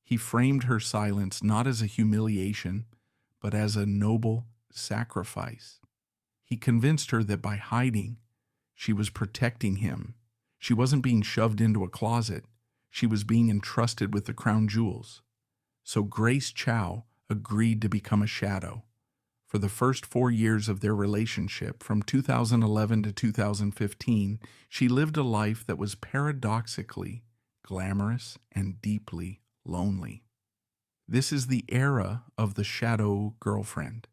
He framed her silence not as a humiliation, but as a noble sacrifice. He convinced her that by hiding, she was protecting him. She wasn't being shoved into a closet. She was being entrusted with the crown jewels. So Grace Chow agreed to become a shadow. For the first 4 years of their relationship, from 2011 to 2015, she lived a life that was paradoxically glamorous and deeply lonely. This is the era of the shadow girlfriend.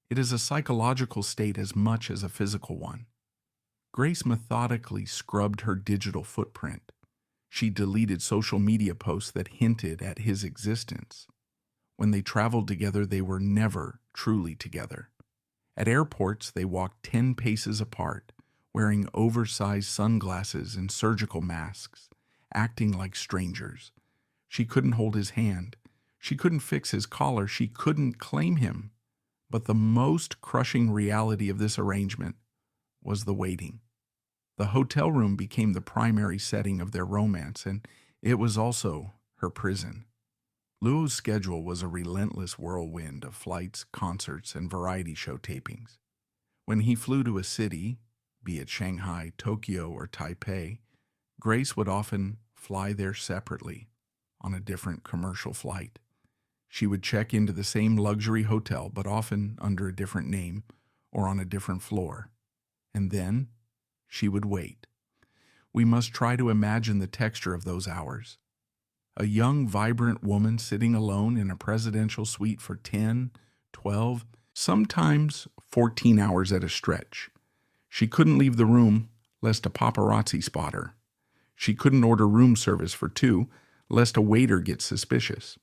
It is a psychological state as much as a physical one. Grace methodically scrubbed her digital footprint. She deleted social media posts that hinted at his existence. When they traveled together, they were never truly together. At airports, they walked 10 paces apart, wearing oversized sunglasses and surgical masks, acting like strangers. She couldn't hold his hand. She couldn't fix his collar. She couldn't claim him. But the most crushing reality of this arrangement was the waiting. The hotel room became the primary setting of their romance, and it was also her prison. Luo's schedule was a relentless whirlwind of flights, concerts, and variety show tapings. When he flew to a city, be it Shanghai, Tokyo, or Taipei, Grace would often fly there separately on a different commercial flight. She would check into the same luxury hotel, but often under a different name or on a different floor. And then she would wait. We must try to imagine the texture of those hours. A young, vibrant woman sitting alone in a presidential suite for 10, 12, sometimes 14 hours at a stretch. She couldn't leave the room lest a paparazzi spot her. She couldn't order room service for 2 lest a waiter get suspicious.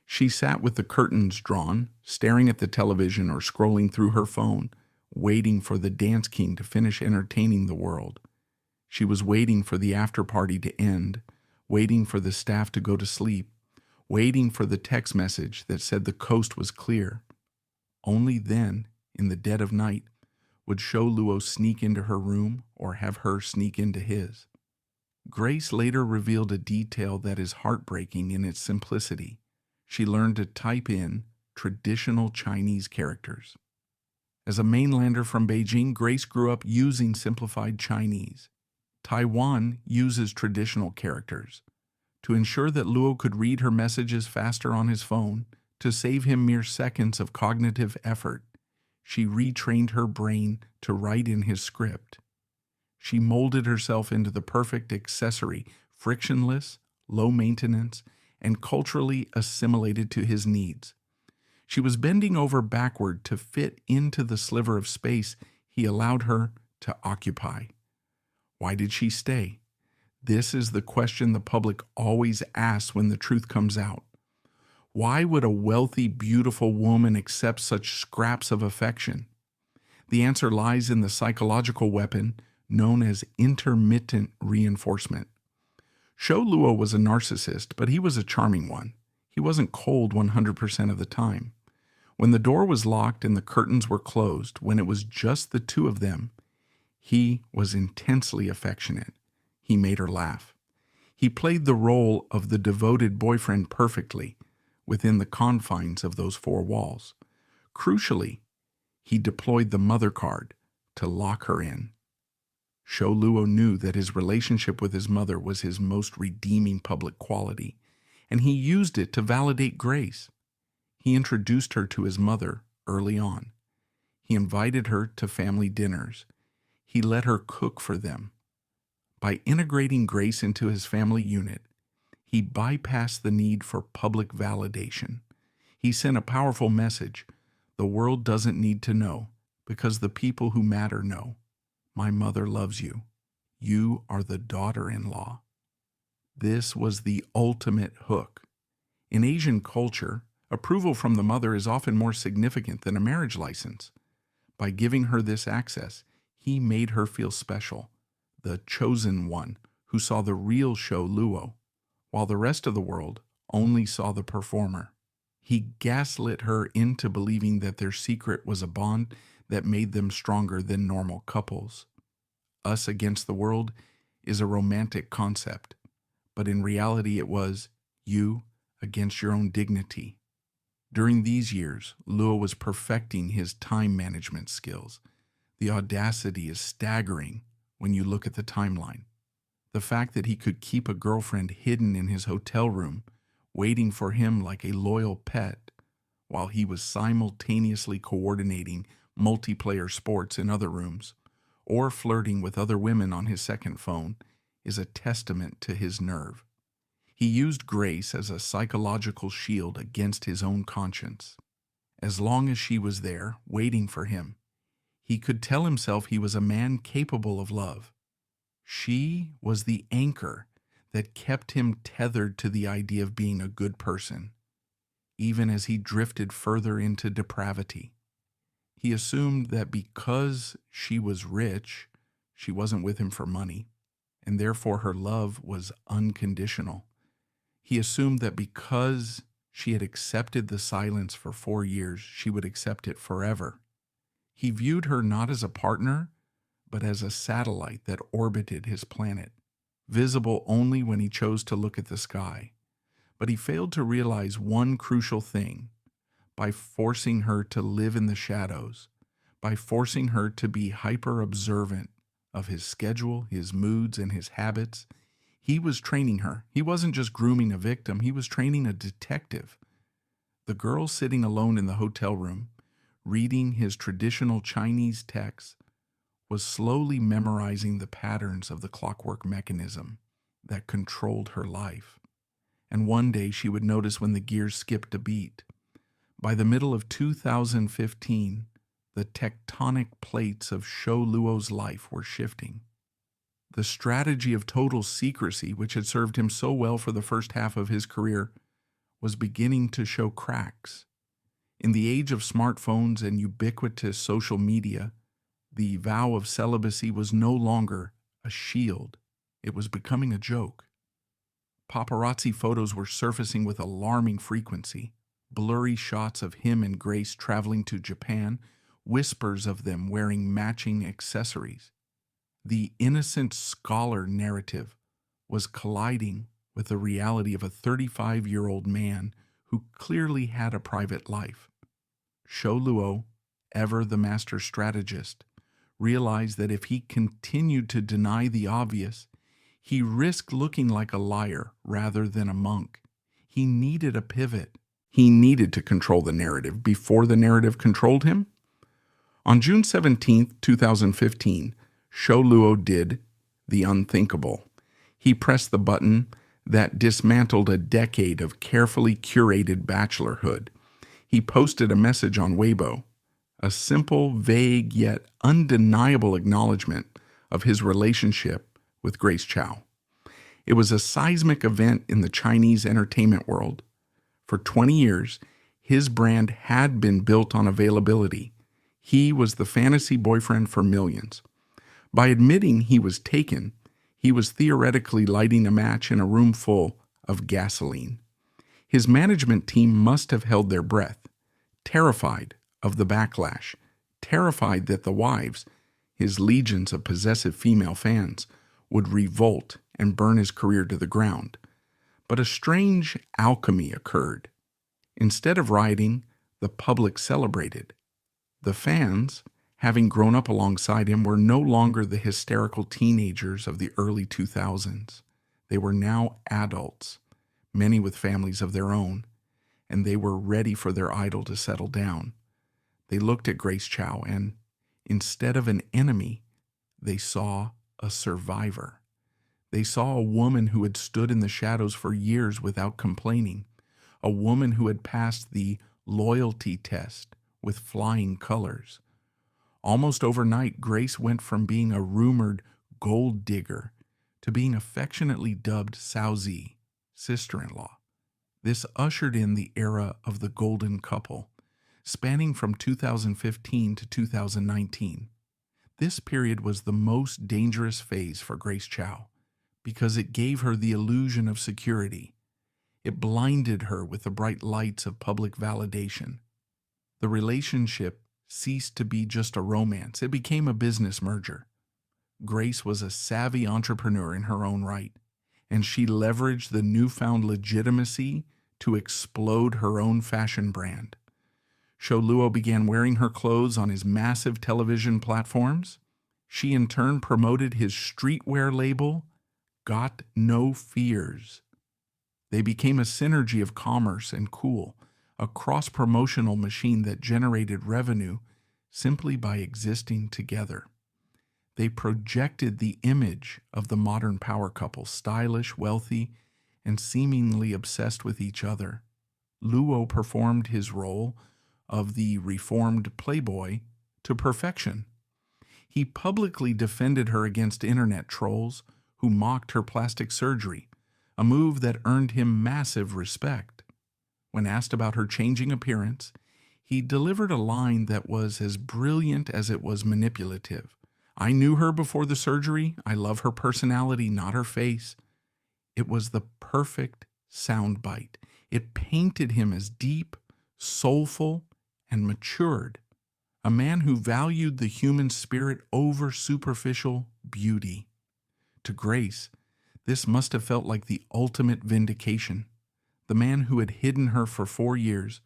She sat with the curtains drawn, staring at the television or scrolling through her phone, waiting for the dance king to finish entertaining the world. She was waiting for the after party to end, waiting for the staff to go to sleep, waiting for the text message that said the coast was clear. Only then, in the dead of night, would Shou Luo sneak into her room or have her sneak into his. Grace later revealed a detail that is heartbreaking in its simplicity. She learned to type in traditional Chinese characters. As a mainlander from Beijing, Grace grew up using simplified Chinese. Taiwan uses traditional characters. To ensure that Luo could read her messages faster on his phone, to save him mere seconds of cognitive effort, she retrained her brain to write in his script. She molded herself into the perfect accessory, frictionless, low maintenance, and culturally assimilated to his needs. She was bending over backward to fit into the sliver of space he allowed her to occupy. Why did she stay? This is the question the public always asks when the truth comes out. Why would a wealthy, beautiful woman accept such scraps of affection? The answer lies in the psychological weapon known as intermittent reinforcement. Shou Luo was a narcissist, but he was a charming one. He wasn't cold 100% of the time. When the door was locked and the curtains were closed, when it was just the two of them, he was intensely affectionate. He made her laugh. He played the role of the devoted boyfriend perfectly within the confines of those four walls. Crucially, he deployed the mother card to lock her in. Shou Luo knew that his relationship with his mother was his most redeeming public quality, and he used it to validate Grace. He introduced her to his mother early on. He invited her to family dinners. He let her cook for them. By integrating Grace into his family unit, he bypassed the need for public validation. He sent a powerful message. The world doesn't need to know, because the people who matter know. My mother loves you. You are the daughter-in-law. This was the ultimate hook. In Asian culture, approval from the mother is often more significant than a marriage license. By giving her this access, he made her feel special, the chosen one who saw the real Shou Luo, while the rest of the world only saw the performer. He gaslit her into believing that their secret was a bond that made them stronger than normal couples. Us against the world is a romantic concept, but in reality it was you against your own dignity. During these years, Luo was perfecting his time management skills. The audacity is staggering when you look at the timeline. The fact that he could keep a girlfriend hidden in his hotel room, waiting for him like a loyal pet, while he was simultaneously coordinating multiplayer sports in other rooms, or flirting with other women on his second phone, is a testament to his nerve. He used Grace as a psychological shield against his own conscience. As long as she was there, waiting for him, he could tell himself he was a man capable of love. She was the anchor that kept him tethered to the idea of being a good person, even as he drifted further into depravity. He assumed that because she was rich, she wasn't with him for money, and therefore her love was unconditional. He assumed that because she had accepted the silence for 4 years, she would accept it forever. He viewed her not as a partner, but as a satellite that orbited his planet, visible only when he chose to look at the sky. But he failed to realize one crucial thing. By forcing her to live in the shadows, by forcing her to be hyper-observant of his schedule, his moods, and his habits, he was training her. He wasn't just grooming a victim, he was training a detective. The girl sitting alone in the hotel room, reading his traditional Chinese texts, was slowly memorizing the patterns of the clockwork mechanism that controlled her life. And one day she would notice when the gears skipped a beat. By the middle of 2015, the tectonic plates of Shou Luo's life were shifting. The strategy of total secrecy, which had served him so well for the first half of his career, was beginning to show cracks. In the age of smartphones and ubiquitous social media, the vow of celibacy was no longer a shield. It was becoming a joke. Paparazzi photos were surfacing with alarming frequency. Blurry shots of him and Grace traveling to Japan, whispers of them wearing matching accessories. The innocent scholar narrative was colliding with the reality of a 35-year-old man who clearly had a private life. Shou Luo, ever the master strategist, realized that if he continued to deny the obvious, he risked looking like a liar rather than a monk. He needed a pivot. He needed to control the narrative before the narrative controlled him. On June 17, 2015, Shou Luo did the unthinkable. He pressed the button that dismantled a decade of carefully curated bachelorhood. He posted a message on Weibo, a simple, vague, yet undeniable acknowledgement of his relationship with Grace Chow. It was a seismic event in the Chinese entertainment world. For 20 years, his brand had been built on availability. He was the fantasy boyfriend for millions. By admitting he was taken, he was theoretically lighting a match in a room full of gasoline. His management team must have held their breath, terrified of the backlash, terrified that the wives, his legions of possessive female fans, would revolt and burn his career to the ground. But a strange alchemy occurred. Instead of rioting, the public celebrated. The fans, having grown up alongside him, were no longer the hysterical teenagers of the early 2000s. They were now adults, many with families of their own, and they were ready for their idol to settle down. They looked at Grace Chow, and instead of an enemy, they saw a survivor. They saw a woman who had stood in the shadows for years without complaining, a woman who had passed the loyalty test with flying colors. Almost overnight, Grace went from being a rumored gold digger to being affectionately dubbed Saozi, sister-in-law. This ushered in the era of the golden couple, spanning from 2015 to 2019. This period was the most dangerous phase for Grace Chow because it gave her the illusion of security. It blinded her with the bright lights of public validation. The relationship ceased to be just a romance. It became a business merger. Grace was a savvy entrepreneur in her own right, and she leveraged the newfound legitimacy to explode her own fashion brand. Luo began wearing her clothes on his massive television platforms. She in turn promoted his streetwear label, Got No Fears. They became a synergy of commerce and cool, a cross-promotional machine that generated revenue simply by existing together. They projected the image of the modern power couple, stylish, wealthy, and seemingly obsessed with each other. Luo performed his role of the reformed playboy to perfection. He publicly defended her against internet trolls who mocked her plastic surgery, a move that earned him massive respect. When asked about her changing appearance, he delivered a line that was as brilliant as it was manipulative. I knew her before the surgery. I love her personality, not her face. It was the perfect soundbite. It painted him as deep, soulful, and matured, a man who valued the human spirit over superficial beauty. To Grace, this must have felt like the ultimate vindication. The man who had hidden her for 4 years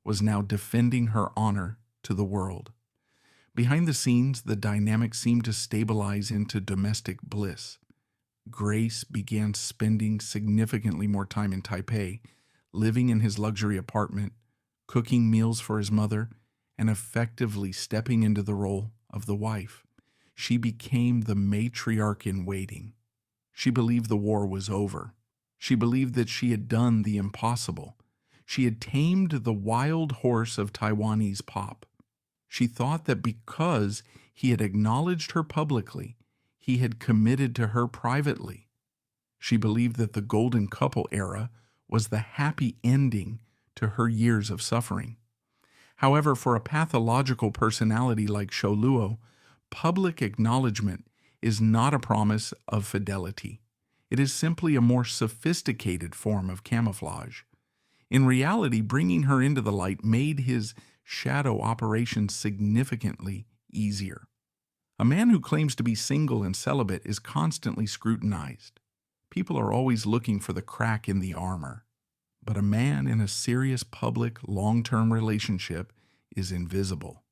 was now defending her honor to the world. Behind the scenes, the dynamic seemed to stabilize into domestic bliss. Grace began spending significantly more time in Taipei, living in his luxury apartment, cooking meals for his mother, and effectively stepping into the role of the wife. She became the matriarch in waiting. She believed the war was over. She believed that she had done the impossible. She had tamed the wild horse of Taiwanese pop. She thought that because he had acknowledged her publicly, he had committed to her privately. She believed that the golden couple era was the happy ending to her years of suffering. However, for a pathological personality like Luo, public acknowledgement is not a promise of fidelity. It is simply a more sophisticated form of camouflage. In reality, bringing her into the light made his shadow operations significantly easier. A man who claims to be single and celibate is constantly scrutinized. People are always looking for the crack in the armor. But a man in a serious public long-term relationship is invisible.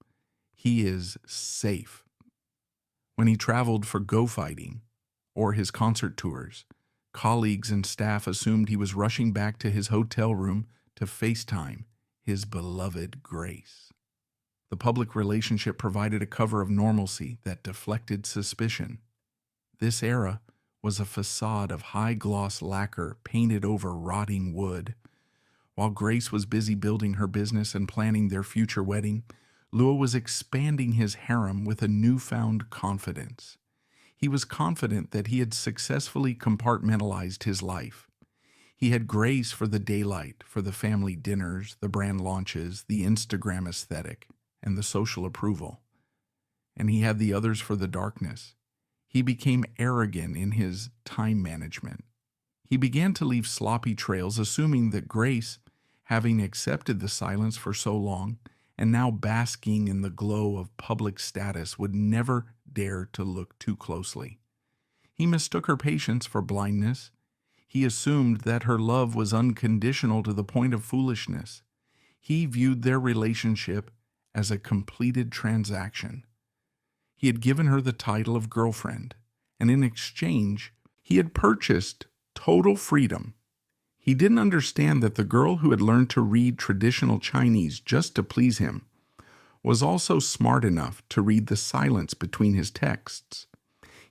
He is safe. When he traveled for go fighting or his concert tours, colleagues and staff assumed he was rushing back to his hotel room to FaceTime his beloved Grace. The public relationship provided a cover of normalcy that deflected suspicion. This era was a facade of high-gloss lacquer painted over rotting wood. While Grace was busy building her business and planning their future wedding, Luo was expanding his harem with a newfound confidence. He was confident that he had successfully compartmentalized his life. He had Grace for the daylight, for the family dinners, the brand launches, the Instagram aesthetic, and the social approval. And he had the others for the darkness. He became arrogant in his time management. He began to leave sloppy trails, assuming that Grace, having accepted the silence for so long and now basking in the glow of public status, would never dare to look too closely. He mistook her patience for blindness. He assumed that her love was unconditional to the point of foolishness. He viewed their relationship as a completed transaction. He had given her the title of girlfriend, and in exchange, he had purchased total freedom. He didn't understand that the girl who had learned to read traditional Chinese just to please him was also smart enough to read the silence between his texts.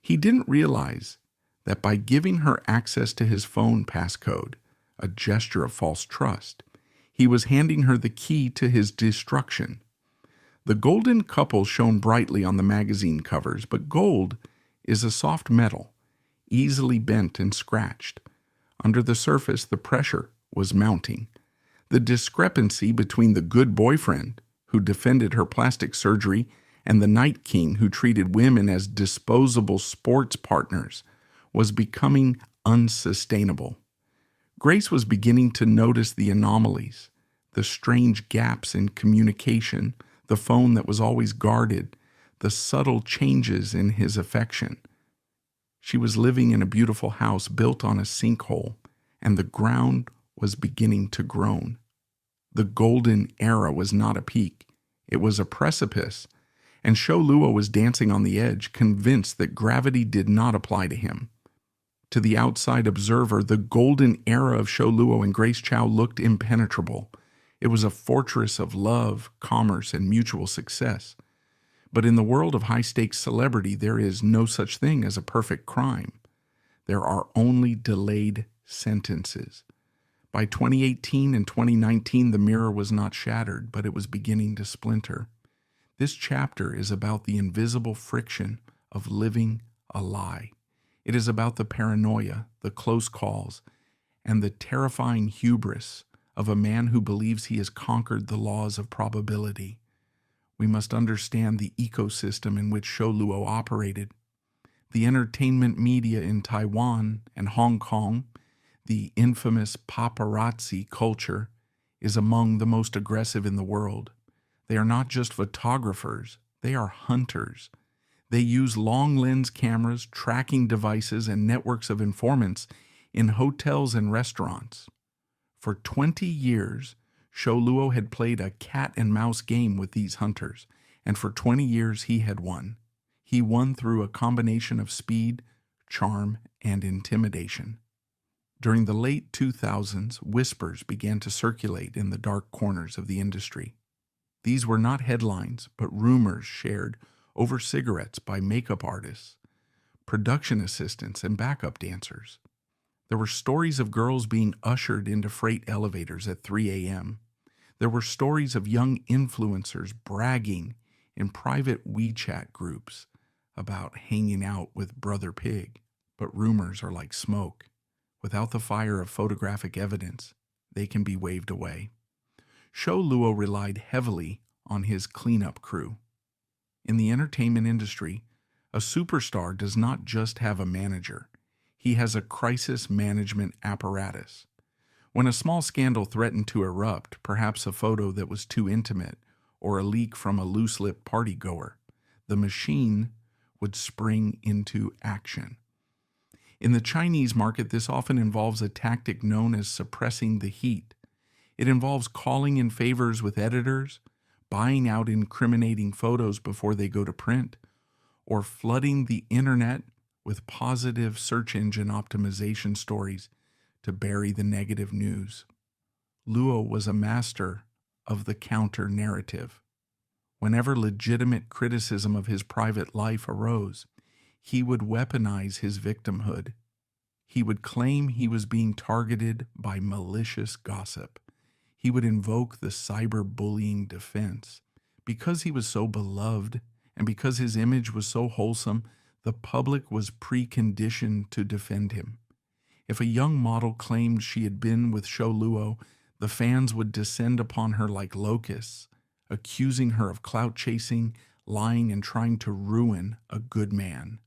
He didn't realize that by giving her access to his phone passcode, a gesture of false trust, he was handing her the key to his destruction. The golden couple shone brightly on the magazine covers, but gold is a soft metal, easily bent and scratched. Under the surface, the pressure was mounting. The discrepancy between the good boyfriend, who defended her plastic surgery, and the night king who treated women as disposable sports partners, was becoming unsustainable. Grace was beginning to notice the anomalies, the strange gaps in communication, the phone that was always guarded, the subtle changes in his affection. She was living in a beautiful house built on a sinkhole, and the ground was beginning to groan. The golden era was not a peak. It was a precipice, and Shou Luo was dancing on the edge, convinced that gravity did not apply to him. To the outside observer, the golden era of Shou Luo and Grace Chow looked impenetrable. It was a fortress of love, commerce, and mutual success. But in the world of high-stakes celebrity, there is no such thing as a perfect crime. There are only delayed sentences. By 2018 and 2019, the mirror was not shattered, but it was beginning to splinter. This chapter is about the invisible friction of living a lie. It is about the paranoia, the close calls, and the terrifying hubris of a man who believes he has conquered the laws of probability. We must understand the ecosystem in which Shou Luo operated. The entertainment media in Taiwan and Hong Kong, the infamous paparazzi culture, is among the most aggressive in the world. They are not just photographers, they are hunters. They use long lens cameras, tracking devices, and networks of informants in hotels and restaurants. For 20 years, Shou Luo had played a cat-and-mouse game with these hunters, and for 20 years he had won. He won through a combination of speed, charm, and intimidation. During the late 2000s, whispers began to circulate in the dark corners of the industry. These were not headlines, but rumors shared over cigarettes by makeup artists, production assistants, and backup dancers. There were stories of girls being ushered into freight elevators at 3 a.m. There were stories of young influencers bragging in private WeChat groups about hanging out with Brother Pig. But rumors are like smoke. Without the fire of photographic evidence, they can be waved away. Shou Luo relied heavily on his cleanup crew. In the entertainment industry, a superstar does not just have a manager. He has a crisis management apparatus. When a small scandal threatened to erupt, perhaps a photo that was too intimate or a leak from a loose-lipped partygoer, the machine would spring into action. In the Chinese market, this often involves a tactic known as suppressing the heat. It involves calling in favors with editors, buying out incriminating photos before they go to print, or flooding the internet with positive search engine optimization stories to bury the negative news. Luo was a master of the counter-narrative. Whenever legitimate criticism of his private life arose, he would weaponize his victimhood. He would claim he was being targeted by malicious gossip. He would invoke the cyberbullying defense. Because he was so beloved and because his image was so wholesome, the public was preconditioned to defend him. If a young model claimed she had been with Shou Luo, the fans would descend upon her like locusts, accusing her of clout chasing, lying, and trying to ruin a good man.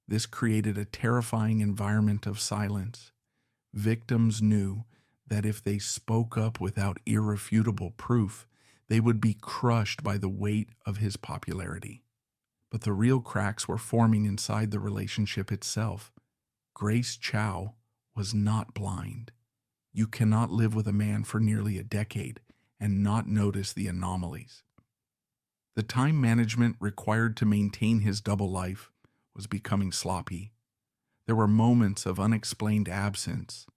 This created a terrifying environment of silence. Victims knew that if they spoke up without irrefutable proof, they would be crushed by the weight of his popularity. But the real cracks were forming inside the relationship itself. Grace Chow was not blind. You cannot live with a man for nearly a decade and not notice the anomalies. The time management required to maintain his double life was becoming sloppy. There were moments of unexplained absence.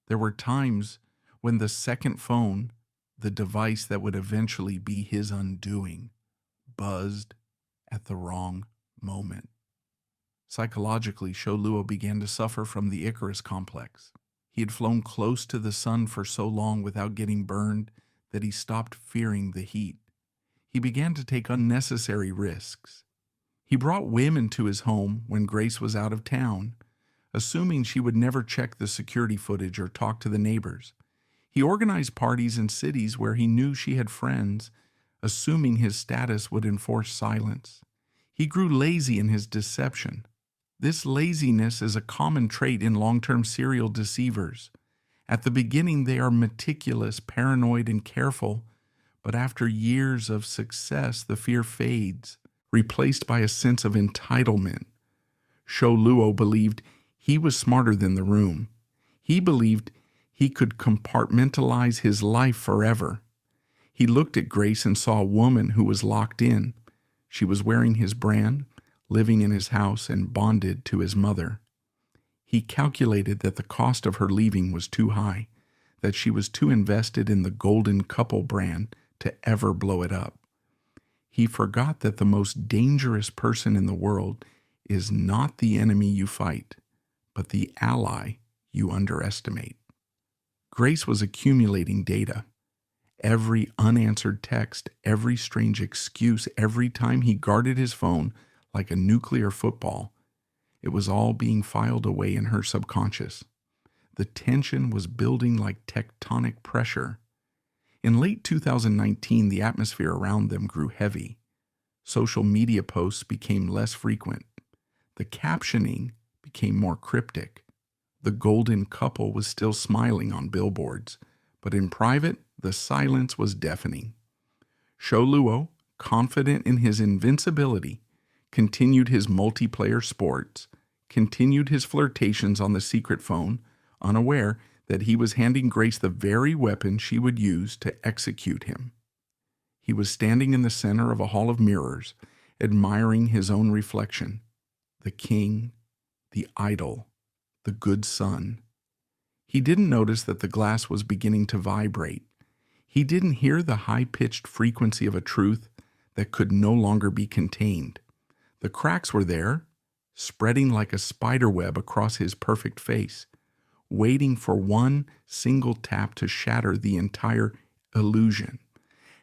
There were times when the second phone, the device that would eventually be his undoing, buzzed at the wrong moment. Psychologically, Shou Luo began to suffer from the Icarus complex. He had flown close to the sun for so long without getting burned that he stopped fearing the heat. He began to take unnecessary risks. He brought women to his home when Grace was out of town, assuming she would never check the security footage or talk to the neighbors. He organized parties in cities where he knew she had friends, assuming his status would enforce silence. He grew lazy in his deception. This laziness is a common trait in long-term serial deceivers. At the beginning, they are meticulous, paranoid, and careful, but after years of success, the fear fades, replaced by a sense of entitlement. Shou Luo believed he was smarter than the room. He believed he could compartmentalize his life forever. He looked at Grace and saw a woman who was locked in. She was wearing his brand, living in his house, and bonded to his mother. He calculated that the cost of her leaving was too high, that she was too invested in the golden couple brand to ever blow it up. He forgot that the most dangerous person in the world is not the enemy you fight, but the ally you underestimate. Grace was accumulating data. Every unanswered text, every strange excuse, every time he guarded his phone like a nuclear football, it was all being filed away in her subconscious. The tension was building like tectonic pressure. In late 2019, the atmosphere around them grew heavy. Social media posts became less frequent. The captioning became more cryptic. The golden couple was still smiling on billboards, but in private, the silence was deafening. Shou Luo, confident in his invincibility, continued his multiplayer sports, continued his flirtations on the secret phone, unaware that he was handing Grace the very weapon she would use to execute him. He was standing in the center of a hall of mirrors, admiring his own reflection, the king, the idol, the good son. He didn't notice that the glass was beginning to vibrate. He didn't hear the high-pitched frequency of a truth that could no longer be contained. The cracks were there, spreading like a spider web across his perfect face, waiting for one single tap to shatter the entire illusion.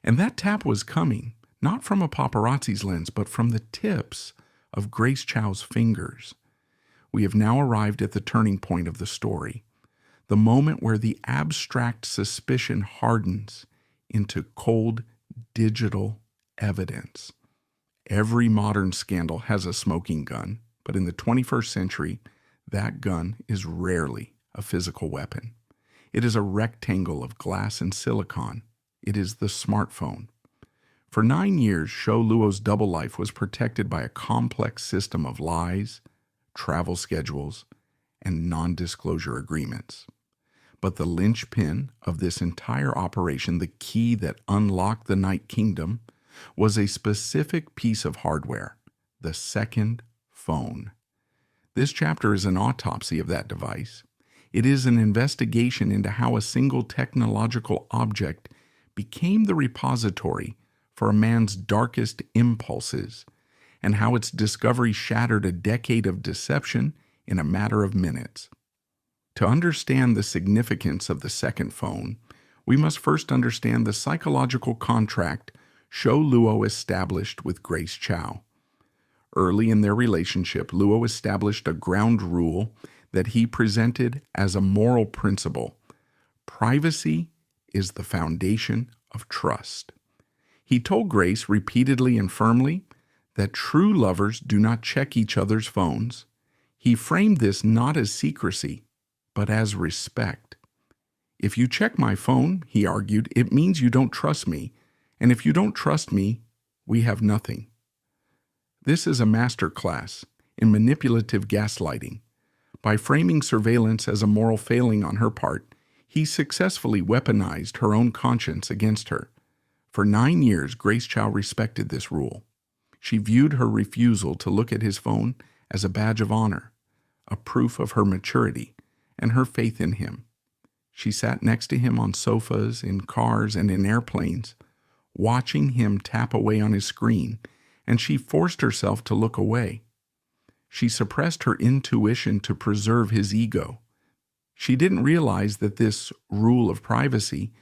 And that tap was coming, not from a paparazzi's lens, but from the tips of Grace Chow's fingers. We have now arrived at the turning point of the story, the moment where the abstract suspicion hardens into cold digital evidence. Every modern scandal has a smoking gun, but in the 21st century, that gun is rarely a physical weapon. It is a rectangle of glass and silicon. It is the smartphone. For 9 years, Shou Luo's double life was protected by a complex system of lies, travel schedules, and non-disclosure agreements. But the linchpin of this entire operation, the key that unlocked the Night Kingdom, was a specific piece of hardware, the second phone. This chapter is an autopsy of that device. It is an investigation into how a single technological object became the repository for a man's darkest impulses, and how its discovery shattered a decade of deception in a matter of minutes. To understand the significance of the second phone, we must first understand the psychological contract Shou Luo established with Grace Chow. Early in their relationship, Luo established a ground rule that he presented as a moral principle. Privacy is the foundation of trust. He told Grace repeatedly and firmly that true lovers do not check each other's phones. He framed this not as secrecy, but as respect. If you check my phone, he argued, it means you don't trust me, and if you don't trust me, we have nothing. This is a master class in manipulative gaslighting. By framing surveillance as a moral failing on her part, he successfully weaponized her own conscience against her. For 9 years, Grace Chow respected this rule. She viewed her refusal to look at his phone as a badge of honor, a proof of her maturity and her faith in him. She sat next to him on sofas, in cars, and in airplanes, watching him tap away on his screen, and she forced herself to look away. She suppressed her intuition to preserve his ego. She didn't realize that this rule of privacy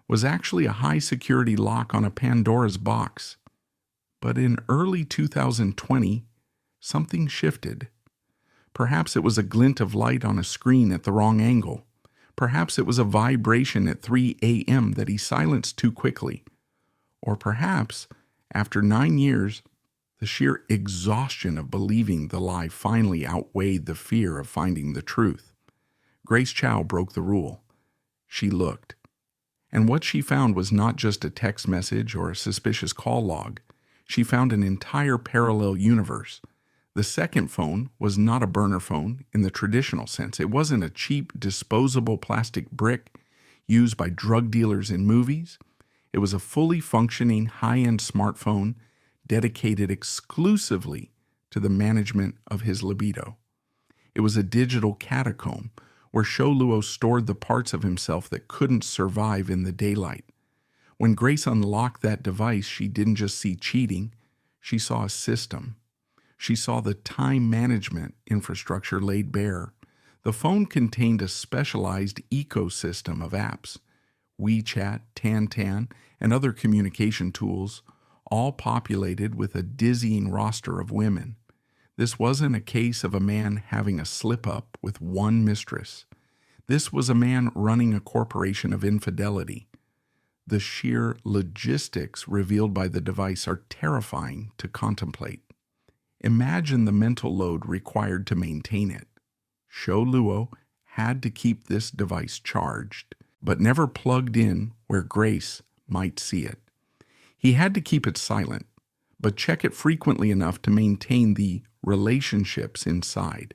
was actually a high-security lock on a Pandora's box. But in early 2020, something shifted. Perhaps it was a glint of light on a screen at the wrong angle. Perhaps it was a vibration at 3 a.m. that he silenced too quickly. Or perhaps, after 9 years, the sheer exhaustion of believing the lie finally outweighed the fear of finding the truth. Grace Chow broke the rule. She looked. And what she found was not just a text message or a suspicious call log. She found an entire parallel universe. The second phone was not a burner phone in the traditional sense. It wasn't a cheap, disposable plastic brick used by drug dealers in movies. It was a fully functioning, high-end smartphone dedicated exclusively to the management of his libido. It was a digital catacomb where Shou Luo stored the parts of himself that couldn't survive in the daylight. When Grace unlocked that device, she didn't just see cheating, she saw a system. She saw the time management infrastructure laid bare. The phone contained a specialized ecosystem of apps, WeChat, Tantan, and other communication tools, all populated with a dizzying roster of women. This wasn't a case of a man having a slip-up with one mistress. This was a man running a corporation of infidelity. The sheer logistics revealed by the device are terrifying to contemplate. Imagine the mental load required to maintain it. Shou Luo had to keep this device charged, but never plugged in where Grace might see it. He had to keep it silent, but check it frequently enough to maintain the relationships inside.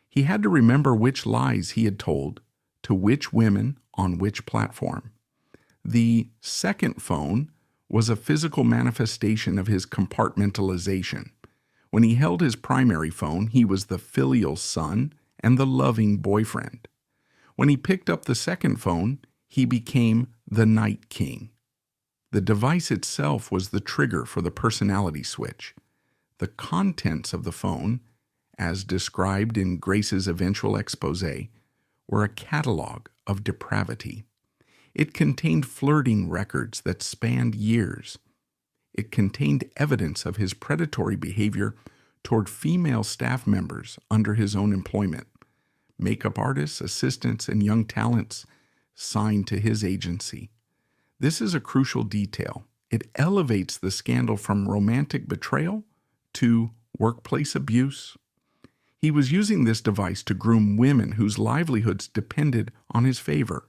He had to remember which lies he had told to which women on which platform. The second phone was a physical manifestation of his compartmentalization. When he held his primary phone, he was the filial son and the loving boyfriend. When he picked up the second phone, he became the night king. The device itself was the trigger for the personality switch. The contents of the phone, as described in Grace's eventual expose, were a catalog of depravity. It contained flirting records that spanned years. It contained evidence of his predatory behavior toward female staff members under his own employment, makeup artists, assistants, and young talents signed to his agency. This is a crucial detail. It elevates the scandal from romantic betrayal to workplace abuse. He was using this device to groom women whose livelihoods depended on his favor.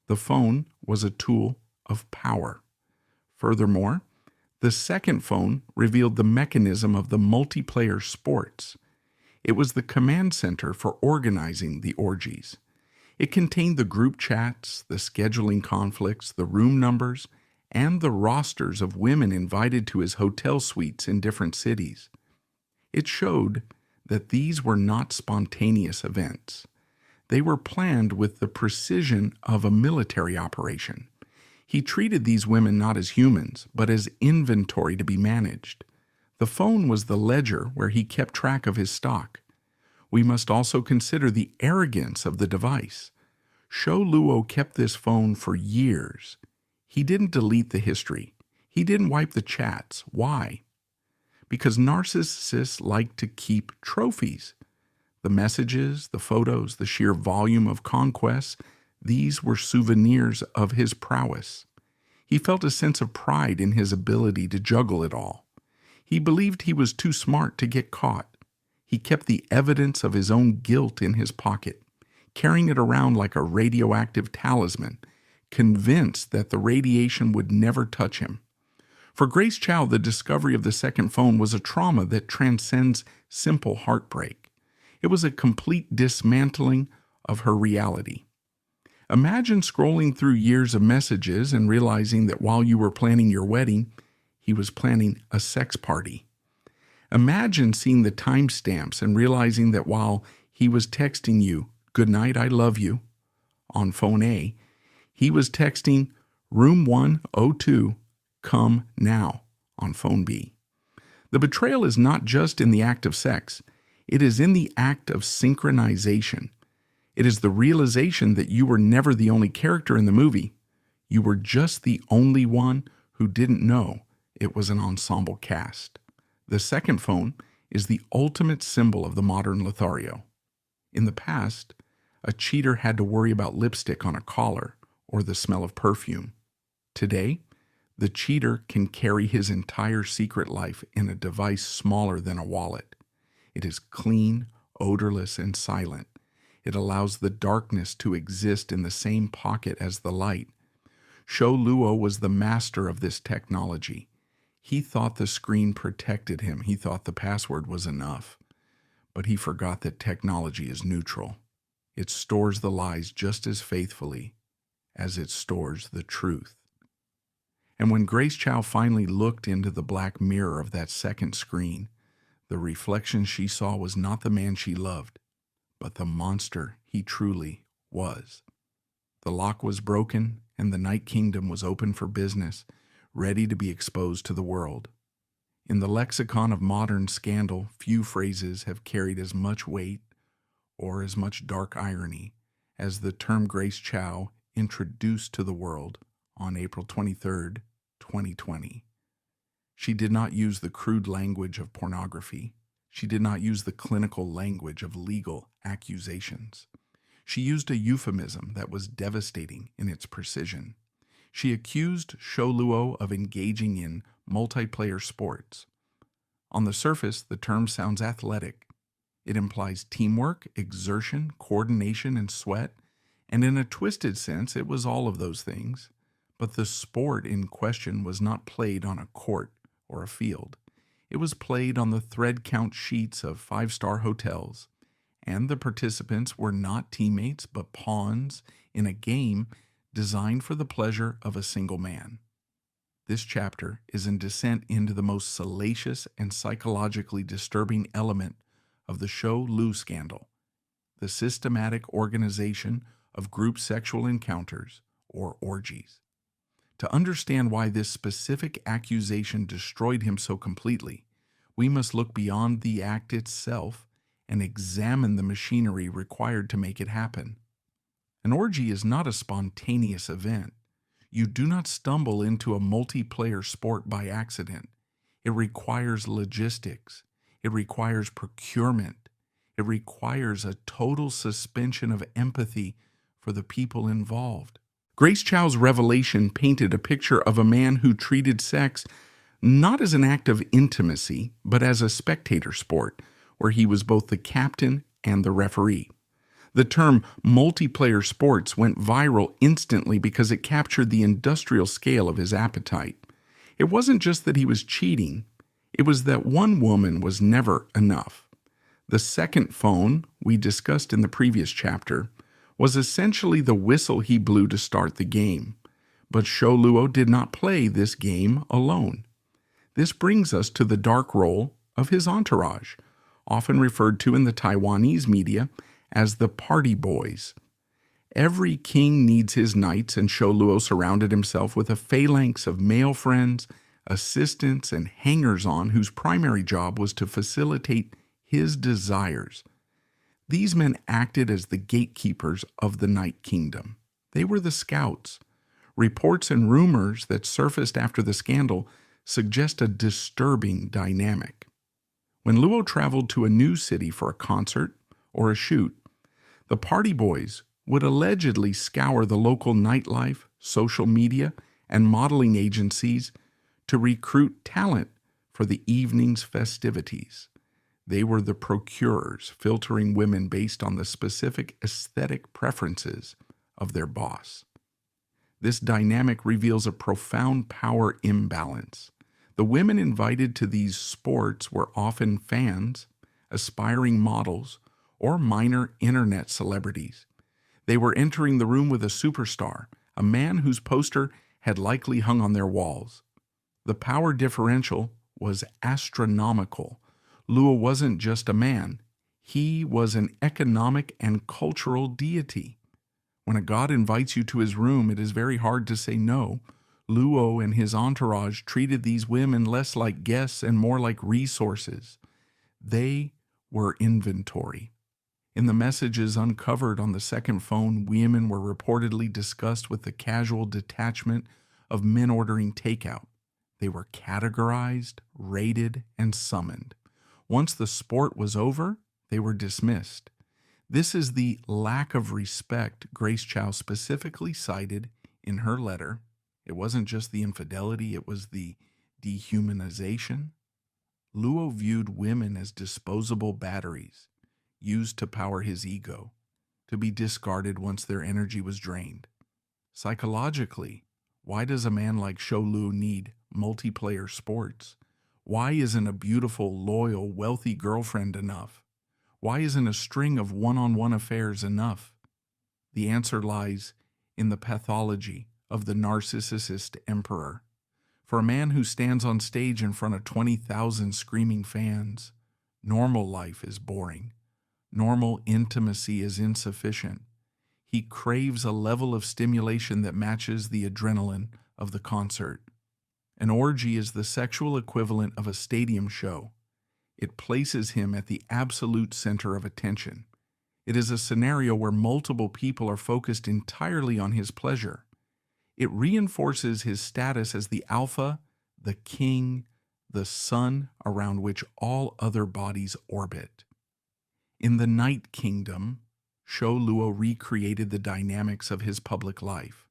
The phone was a tool of power. Furthermore, the second phone revealed the mechanism of the multiplayer sports. It was the command center for organizing the orgies. It contained the group chats, the scheduling conflicts, the room numbers, and the rosters of women invited to his hotel suites in different cities. It showed that these were not spontaneous events. They were planned with the precision of a military operation. He treated these women not as humans, but as inventory to be managed. The phone was the ledger where he kept track of his stock. We must also consider the arrogance of the device. Shou Luo kept this phone for years. He didn't delete the history. He didn't wipe the chats. Why? Because narcissists like to keep trophies. The messages, the photos, the sheer volume of conquests, these were souvenirs of his prowess. He felt a sense of pride in his ability to juggle it all. He believed he was too smart to get caught. He kept the evidence of his own guilt in his pocket, carrying it around like a radioactive talisman, convinced that the radiation would never touch him. For Grace Chow, the discovery of the second phone was a trauma that transcends simple heartbreak. It was a complete dismantling of her reality. Imagine scrolling through years of messages and realizing that while you were planning your wedding, he was planning a sex party. Imagine seeing the timestamps and realizing that while he was texting you, "Good night, I love you," on phone A, he was texting "Room 102, come now," on phone B. The betrayal is not just in the act of sex. It is in the act of synchronization. It is the realization that you were never the only character in the movie. You were just the only one who didn't know it was an ensemble cast. The second phone is the ultimate symbol of the modern Lothario. In the past, a cheater had to worry about lipstick on a collar or the smell of perfume. Today, the cheater can carry his entire secret life in a device smaller than a wallet. It is clean, odorless, and silent. It allows the darkness to exist in the same pocket as the light. Shou Luo was the master of this technology. He thought the screen protected him. He thought the password was enough. But he forgot that technology is neutral. It stores the lies just as faithfully as it stores the truth. And when Grace Chow finally looked into the black mirror of that second screen, the reflection she saw was not the man she loved, but the monster he truly was. The lock was broken, and the Night Kingdom was open for business, ready to be exposed to the world. In the lexicon of modern scandal, few phrases have carried as much weight or as much dark irony as the term Grace Chow introduced to the world on April 23, 2020. She did not use the crude language of pornography. She did not use the clinical language of legal accusations. She used a euphemism that was devastating in its precision. She accused Shou Luo of engaging in multiplayer sports. On the surface, the term sounds athletic. It implies teamwork, exertion, coordination, and sweat, and in a twisted sense, it was all of those things. But the sport in question was not played on a court or a field. It was played on the thread count sheets of five-star hotels, and the participants were not teammates but pawns in a game designed for the pleasure of a single man. This chapter is a descent into the most salacious and psychologically disturbing element of the Shou Lu scandal, the systematic organization of group sexual encounters, or orgies. To understand why this specific accusation destroyed him so completely, we must look beyond the act itself and examine the machinery required to make it happen. An orgy is not a spontaneous event. You do not stumble into a multiplayer sport by accident. It requires logistics. It requires procurement. It requires a total suspension of empathy for the people involved. Grace Chow's revelation painted a picture of a man who treated sex not as an act of intimacy, but as a spectator sport, where he was both the captain and the referee. The term multiplayer sports went viral instantly because it captured the industrial scale of his appetite. It wasn't just that he was cheating, it was that one woman was never enough. The second phone, we discussed in the previous chapter, was essentially the whistle he blew to start the game. But Shou Luo did not play this game alone. This brings us to the dark role of his entourage, often referred to in the Taiwanese media as the party boys. Every king needs his knights, and Shou Luo surrounded himself with a phalanx of male friends, assistants, and hangers-on whose primary job was to facilitate his desires. These men acted as the gatekeepers of the Night Kingdom. They were the scouts. Reports and rumors that surfaced after the scandal suggest a disturbing dynamic. When Luo traveled to a new city for a concert or a shoot, the party boys would allegedly scour the local nightlife, social media, and modeling agencies to recruit talent for the evening's festivities. They were the procurers, filtering women based on the specific aesthetic preferences of their boss. This dynamic reveals a profound power imbalance. The women invited to these sports were often fans, aspiring models, or minor internet celebrities. They were entering the room with a superstar, a man whose poster had likely hung on their walls. The power differential was astronomical. Luo wasn't just a man. He was an economic and cultural deity. When a god invites you to his room, it is very hard to say no. Luo and his entourage treated these women less like guests and more like resources. They were inventory. In the messages uncovered on the second phone, women were reportedly discussed with the casual detachment of men ordering takeout. They were categorized, rated, and summoned. Once the sport was over, they were dismissed. This is the lack of respect Grace Chow specifically cited in her letter. It wasn't just the infidelity, it was the dehumanization. Luo viewed women as disposable batteries, used to power his ego, to be discarded once their energy was drained. Psychologically, why does a man like Shou Lu need multiplayer sports? Why isn't a beautiful, loyal, wealthy girlfriend enough? Why isn't a string of one-on-one affairs enough? The answer lies in the pathology of the narcissist emperor. For a man who stands on stage in front of 20,000 screaming fans, normal life is boring. Normal intimacy is insufficient. He craves a level of stimulation that matches the adrenaline of the concert. An orgy is the sexual equivalent of a stadium show. It places him at the absolute center of attention. It is a scenario where multiple people are focused entirely on his pleasure. It reinforces his status as the alpha, the king, the sun around which all other bodies orbit. In the Night Kingdom, Shou Luo recreated the dynamics of his public life.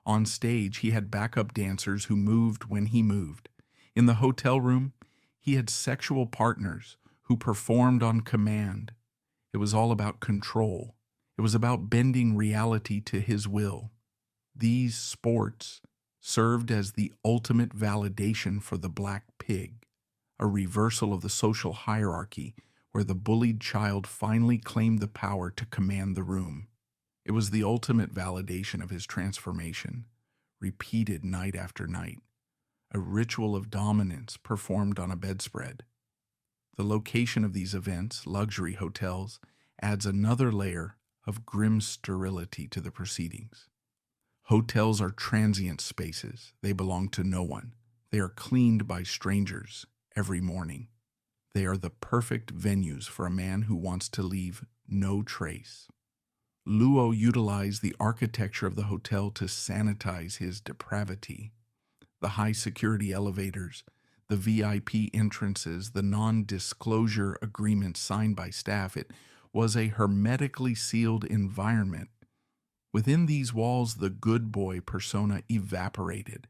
On stage, he had backup dancers who moved when he moved. In the hotel room, he had sexual partners who performed on command. It was all about control. It was about bending reality to his will. These sports served as the ultimate validation for the black pig, a reversal of the social hierarchy where the bullied child finally claimed the power to command the room. It was the ultimate validation of his transformation, repeated night after night, a ritual of dominance performed on a bedspread. The location of these events, luxury hotels, adds another layer of grim sterility to the proceedings. Hotels are transient spaces. They belong to no one. They are cleaned by strangers every morning. They are the perfect venues for a man who wants to leave no trace. Luo utilized the architecture of the hotel to sanitize his depravity. The high-security elevators, the VIP entrances, the non-disclosure agreements signed by staff, it was a hermetically sealed environment. Within these walls, the good boy persona evaporated.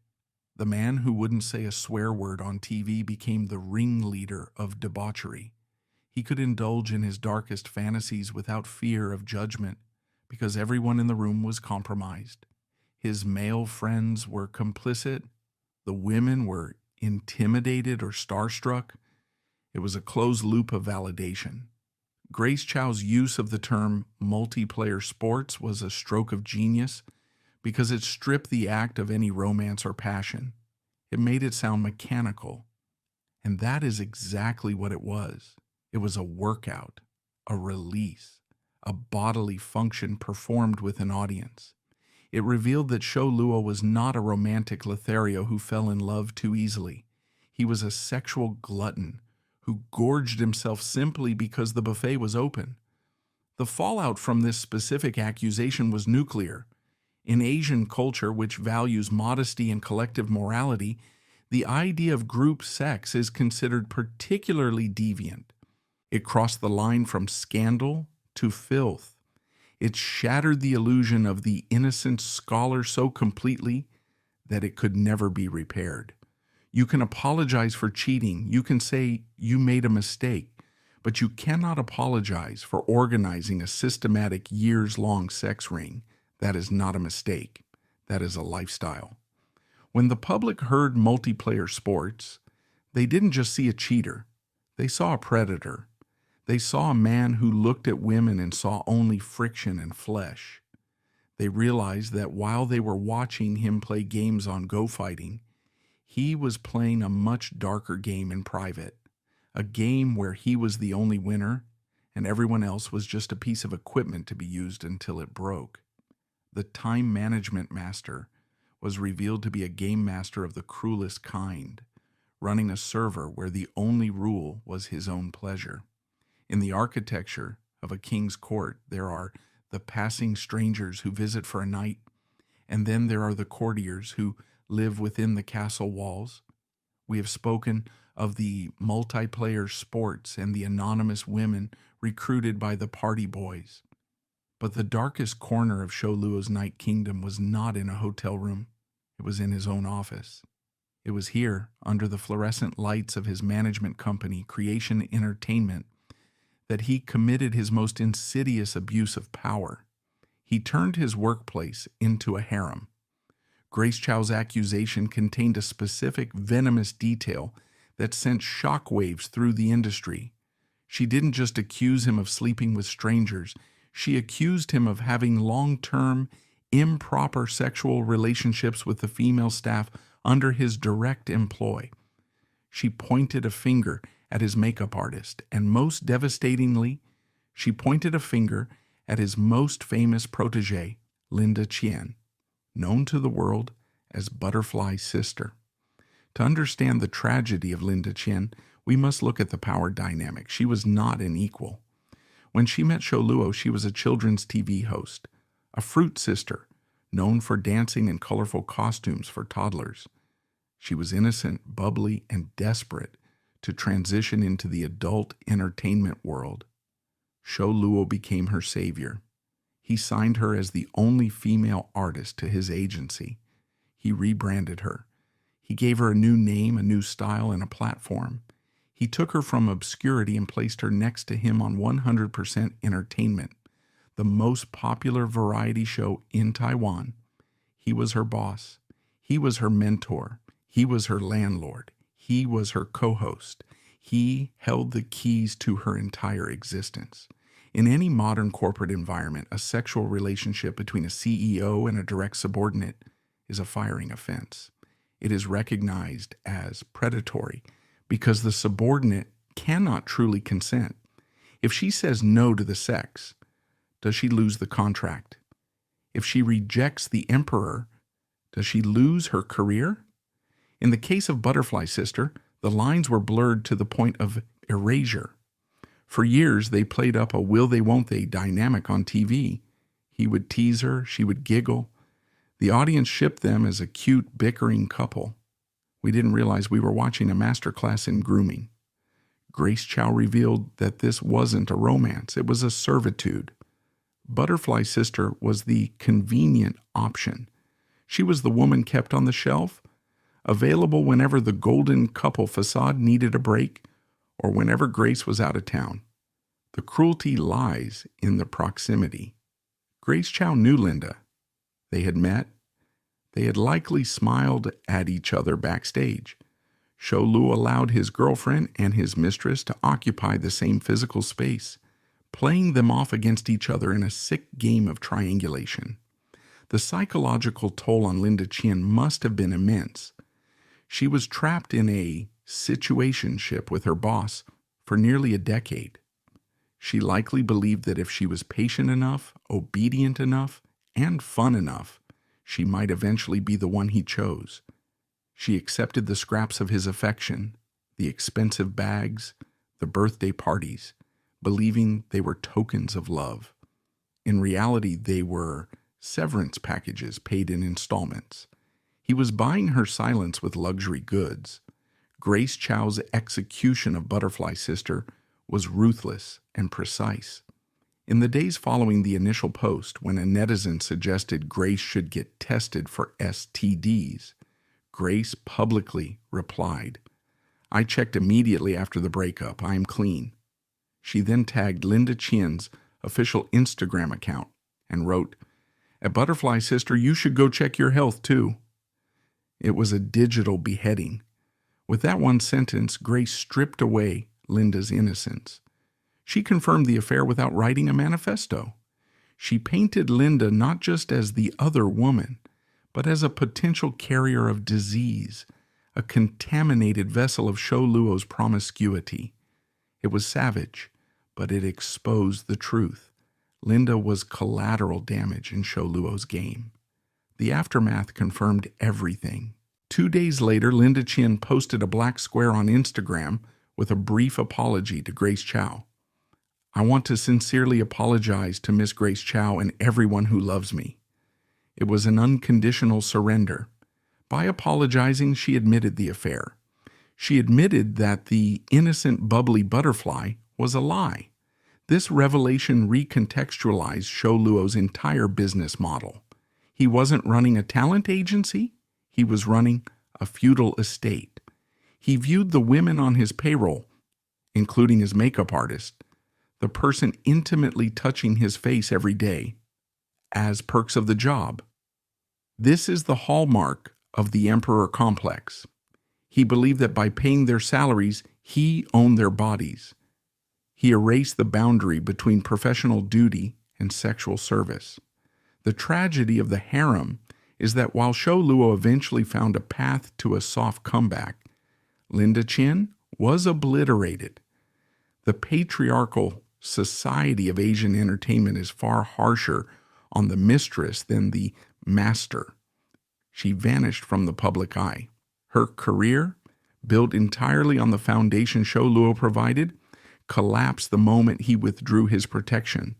The man who wouldn't say a swear word on TV became the ringleader of debauchery. He could indulge in his darkest fantasies without fear of judgment because everyone in the room was compromised. His male friends were complicit. The women were intimidated or starstruck. It was a closed loop of validation. Grace Chow's use of the term multiplayer sports was a stroke of genius because it stripped the act of any romance or passion. It made it sound mechanical. And that is exactly what it was. It was a workout, a release, a bodily function performed with an audience. It revealed that Shou Luo was not a romantic Lothario who fell in love too easily. He was a sexual glutton who gorged himself simply because the buffet was open. The fallout from this specific accusation was nuclear. In Asian culture, which values modesty and collective morality, the idea of group sex is considered particularly deviant. It crossed the line from scandal to filth. It shattered the illusion of the innocent scholar so completely that it could never be repaired. You can apologize for cheating. You can say you made a mistake, but you cannot apologize for organizing a systematic years-long sex ring. That is not a mistake. That is a lifestyle. When the public heard multiplayer sports, they didn't just see a cheater. They saw a predator. They saw a man who looked at women and saw only friction and flesh. They realized that while they were watching him play games on Go Fighting, he was playing a much darker game in private, a game where he was the only winner and everyone else was just a piece of equipment to be used until it broke. The time management master was revealed to be a game master of the cruelest kind, running a server where the only rule was his own pleasure. In the architecture of a king's court, there are the passing strangers who visit for a night, and then there are the courtiers who live within the castle walls. We have spoken of the multiplayer sports and the anonymous women recruited by the party boys. But the darkest corner of Shou Luo's night kingdom was not in a hotel room. It was in his own office. It was here, under the fluorescent lights of his management company, Creation Entertainment, that he committed his most insidious abuse of power. He turned his workplace into a harem. Grace Chow's accusation contained a specific venomous detail that sent shockwaves through the industry. She didn't just accuse him of sleeping with strangers. She accused him of having long-term, improper sexual relationships with the female staff under his direct employ. She pointed a finger at his makeup artist, and most devastatingly, she pointed a finger at his most famous protege, Linda Qian, known to the world as Butterfly Sister. To understand the tragedy of Linda Qian, we must look at the power dynamic. She was not an equal. When she met Shou Luo, she was a children's TV host, a fruit sister, known for dancing in colorful costumes for toddlers. She was innocent, bubbly, and desperate to transition into the adult entertainment world. Shou Luo became her savior. He signed her as the only female artist to his agency. He rebranded her. He gave her a new name, a new style, and a platform. He took her from obscurity and placed her next to him on 100% Entertainment, the most popular variety show in Taiwan. He was her boss. He was her mentor. He was her landlord. He was her co-host. He held the keys to her entire existence. In any modern corporate environment, a sexual relationship between a CEO and a direct subordinate is a firing offense. It is recognized as predatory because the subordinate cannot truly consent. If she says no to the sex, does she lose the contract? If she rejects the emperor, does she lose her career? In the case of Butterfly Sister, the lines were blurred to the point of erasure. For years, they played up a will-they-won't-they dynamic on TV. He would tease her, she would giggle. The audience shipped them as a cute, bickering couple. We didn't realize we were watching a masterclass in grooming. Grace Chow revealed that this wasn't a romance, it was a servitude. Butterfly Sister was the convenient option. She was the woman kept on the shelf, available whenever the golden couple facade needed a break or whenever Grace was out of town. The cruelty lies in the proximity. Grace Chow knew Linda. They had met. They had likely smiled at each other backstage. Shou Luo allowed his girlfriend and his mistress to occupy the same physical space, playing them off against each other in a sick game of triangulation. The psychological toll on Linda Qian must have been immense. She was trapped in a situationship with her boss for nearly a decade. She likely believed that if she was patient enough, obedient enough, and fun enough, she might eventually be the one he chose. She accepted the scraps of his affection, the expensive bags, the birthday parties, believing they were tokens of love. In reality, they were severance packages paid in installments. He was buying her silence with luxury goods. Grace Chow's execution of Butterfly Sister was ruthless and precise. In the days following the initial post, when a netizen suggested Grace should get tested for STDs, Grace publicly replied, "I checked immediately after the breakup. I am clean." She then tagged Linda Chen's official Instagram account and wrote, "At Butterfly Sister, you should go check your health too." It was a digital beheading. With that one sentence, Grace stripped away Linda's innocence. She confirmed the affair without writing a manifesto. She painted Linda not just as the other woman, but as a potential carrier of disease, a contaminated vessel of Shou Luo's promiscuity. It was savage, but it exposed the truth. Linda was collateral damage in Shou Luo's game. The aftermath confirmed everything. 2 days later, Linda Chen posted a black square on Instagram with a brief apology to Grace Chow. "I want to sincerely apologize to Miss Grace Chow and everyone who loves me." It was an unconditional surrender. By apologizing, she admitted the affair. She admitted that the innocent, bubbly butterfly was a lie. This revelation recontextualized Shou Luo's entire business model. He wasn't running a talent agency. He was running a feudal estate. He viewed the women on his payroll, including his makeup artist, the person intimately touching his face every day, as perks of the job. This is the hallmark of the emperor complex. He believed that by paying their salaries, he owned their bodies. He erased the boundary between professional duty and sexual service. The tragedy of the harem is that while Shou Luo eventually found a path to a soft comeback, Linda Chen was obliterated. The patriarchal society of Asian entertainment is far harsher on the mistress than the master. She vanished from the public eye. Her career, built entirely on the foundation Shou Luo provided, collapsed the moment he withdrew his protection.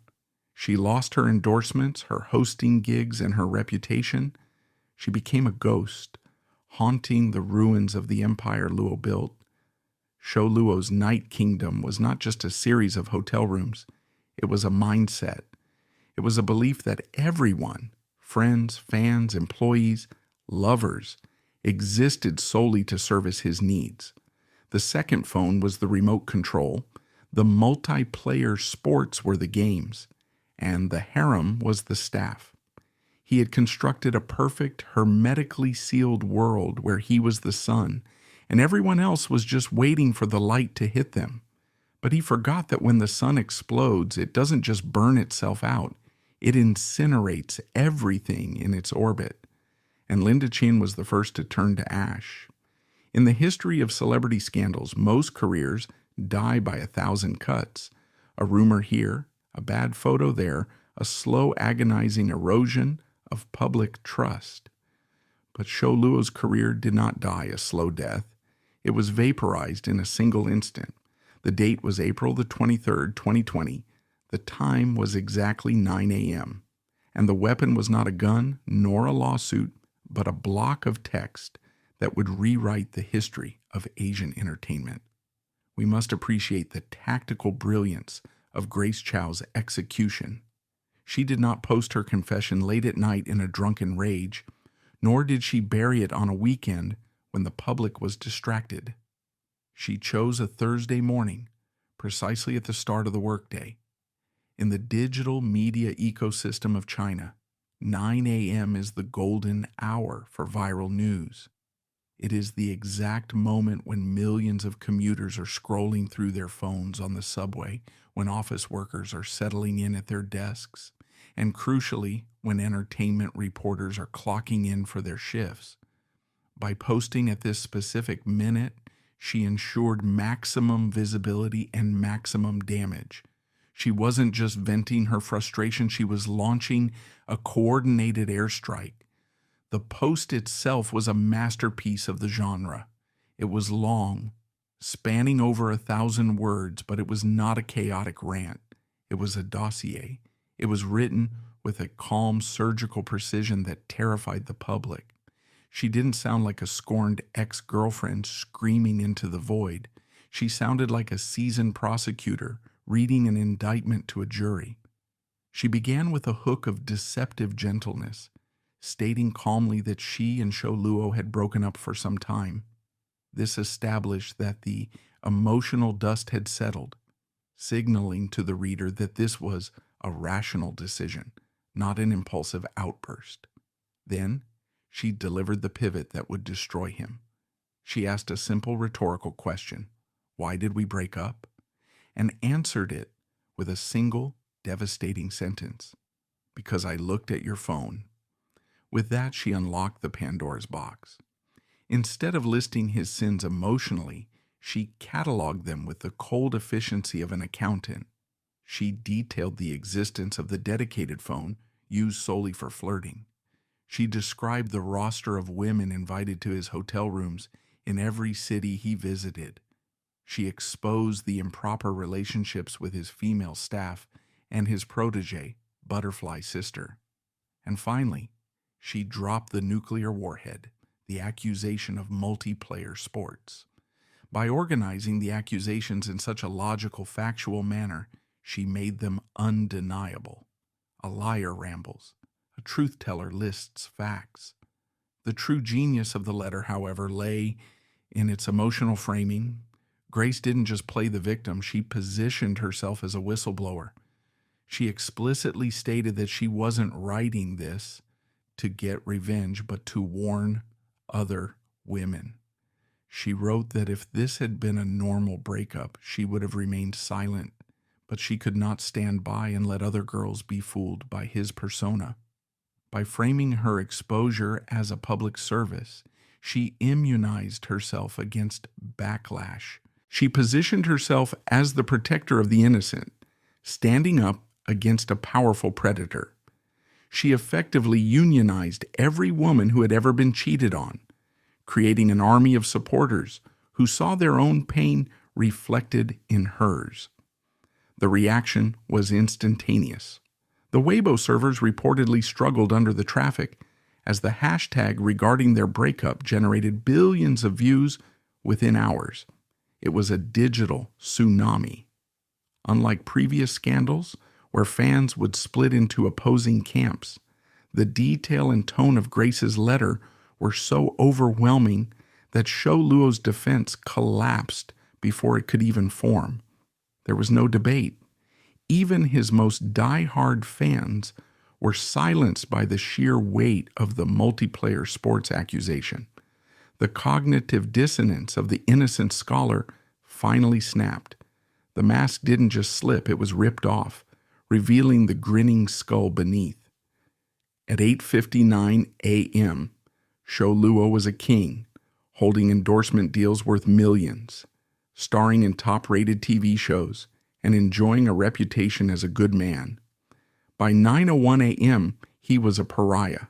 She lost her endorsements, her hosting gigs, and her reputation. She became a ghost, haunting the ruins of the empire Luo built. Shou Luo's Night Kingdom was not just a series of hotel rooms. It was a mindset. It was a belief that everyone, friends, fans, employees, lovers, existed solely to service his needs. The second phone was the remote control. The multiplayer sports were the games, and the harem was the staff. He had constructed a perfect, hermetically sealed world where he was the sun, and everyone else was just waiting for the light to hit them. But he forgot that when the sun explodes, it doesn't just burn itself out. It incinerates everything in its orbit. And Linda Chen was the first to turn to ash. In the history of celebrity scandals, most careers die by 1,000 cuts. A rumor here, a bad photo there, a slow, agonizing erosion of public trust. But Shou Luo's career did not die a slow death. It was vaporized in a single instant. The date was April the 23rd, 2020. The time was exactly 9 a.m. And the weapon was not a gun nor a lawsuit, but a block of text that would rewrite the history of Asian entertainment. We must appreciate the tactical brilliance of Grace Chow's execution. She did not post her confession late at night in a drunken rage, nor did she bury it on a weekend when the public was distracted. She chose a Thursday morning, precisely at the start of the workday. In the digital media ecosystem of China, 9 a.m. is the golden hour for viral news. It is the exact moment when millions of commuters are scrolling through their phones on the subway, when office workers are settling in at their desks, and crucially, when entertainment reporters are clocking in for their shifts. By posting at this specific minute, she ensured maximum visibility and maximum damage. She wasn't just venting her frustration, she was launching a coordinated airstrike. The post itself was a masterpiece of the genre. It was long, spanning over 1,000 words, but it was not a chaotic rant. It was a dossier. It was written with a calm, surgical precision that terrified the public. She didn't sound like a scorned ex-girlfriend screaming into the void. She sounded like a seasoned prosecutor reading an indictment to a jury. She began with a hook of deceptive gentleness, stating calmly that she and Shou Luo had broken up for some time. This established that the emotional dust had settled, signaling to the reader that this was a rational decision, not an impulsive outburst. Then, she delivered the pivot that would destroy him. She asked a simple rhetorical question: "Why did we break up?" and answered it with a single, devastating sentence: "Because I looked at your phone." With that, she unlocked the Pandora's box. Instead of listing his sins emotionally, she cataloged them with the cold efficiency of an accountant. She detailed the existence of the dedicated phone used solely for flirting. She described the roster of women invited to his hotel rooms in every city he visited. She exposed the improper relationships with his female staff and his protege, Butterfly Sister. And finally, she dropped the nuclear warhead, the accusation of multiplayer sports. By organizing the accusations in such a logical, factual manner, she made them undeniable. A liar rambles. A truth-teller lists facts. The true genius of the letter, however, lay in its emotional framing. Grace didn't just play the victim, she positioned herself as a whistleblower. She explicitly stated that she wasn't writing this to get revenge, but to warn other women. She wrote that if this had been a normal breakup, she would have remained silent, but she could not stand by and let other girls be fooled by his persona. By framing her exposure as a public service, she immunized herself against backlash. She positioned herself as the protector of the innocent, standing up against a powerful predator. She effectively unionized every woman who had ever been cheated on, creating an army of supporters who saw their own pain reflected in hers. The reaction was instantaneous. The Weibo servers reportedly struggled under the traffic as the hashtag regarding their breakup generated billions of views within hours. It was a digital tsunami. Unlike previous scandals, where fans would split into opposing camps, the detail and tone of Grace's letter were so overwhelming that Shou Luo's defense collapsed before it could even form. There was no debate. Even his most die-hard fans were silenced by the sheer weight of the multiplayer sports accusation. The cognitive dissonance of the innocent scholar finally snapped. The mask didn't just slip, it was ripped off, revealing the grinning skull beneath. At 8:59 a.m., Shou Luo was a king, holding endorsement deals worth millions, starring in top-rated TV shows, and enjoying a reputation as a good man. By 9:01 a.m., he was a pariah.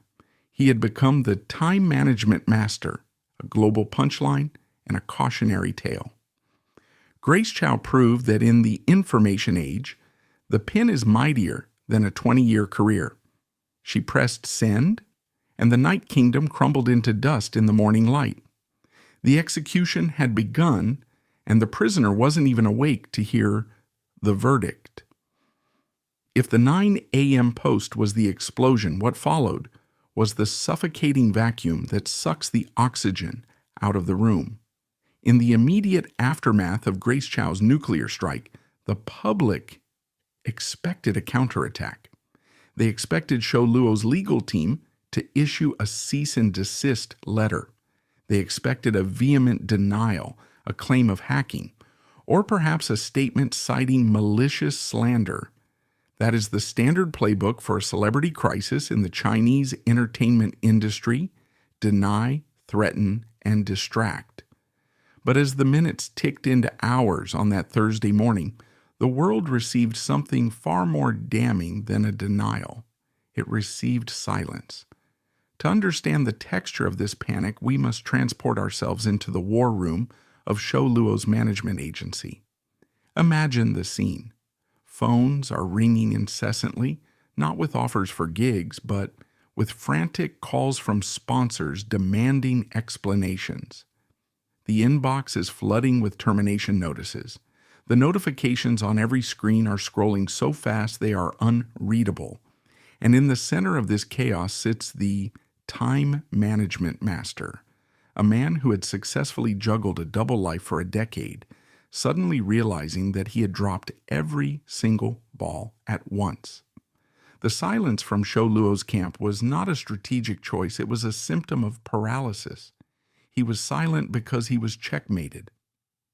He had become the time management master, a global punchline, and a cautionary tale. Grace Chow proved that in the information age, the pen is mightier than a 20-year career. She pressed send, and the Night Kingdom crumbled into dust in the morning light. The execution had begun, and the prisoner wasn't even awake to hear the verdict. If the 9 a.m. post was the explosion, what followed was the suffocating vacuum that sucks the oxygen out of the room. In the immediate aftermath of Grace Chow's nuclear strike, the public expected a counterattack. They expected Shou Luo's legal team to issue a cease and desist letter. They expected a vehement denial, a claim of hacking, or perhaps a statement citing malicious slander. That is the standard playbook for a celebrity crisis in the Chinese entertainment industry: deny, threaten, and distract. But as the minutes ticked into hours on that Thursday morning, the world received something far more damning than a denial. It received silence. To understand the texture of this panic, we must transport ourselves into the war room of Shou Luo's management agency. Imagine the scene. Phones are ringing incessantly, not with offers for gigs, but with frantic calls from sponsors demanding explanations. The inbox is flooding with termination notices. The notifications on every screen are scrolling so fast they are unreadable. And in the center of this chaos sits the time management master, a man who had successfully juggled a double life for a decade, suddenly realizing that he had dropped every single ball at once. The silence from Shou Luo's camp was not a strategic choice, it was a symptom of paralysis. He was silent because he was checkmated.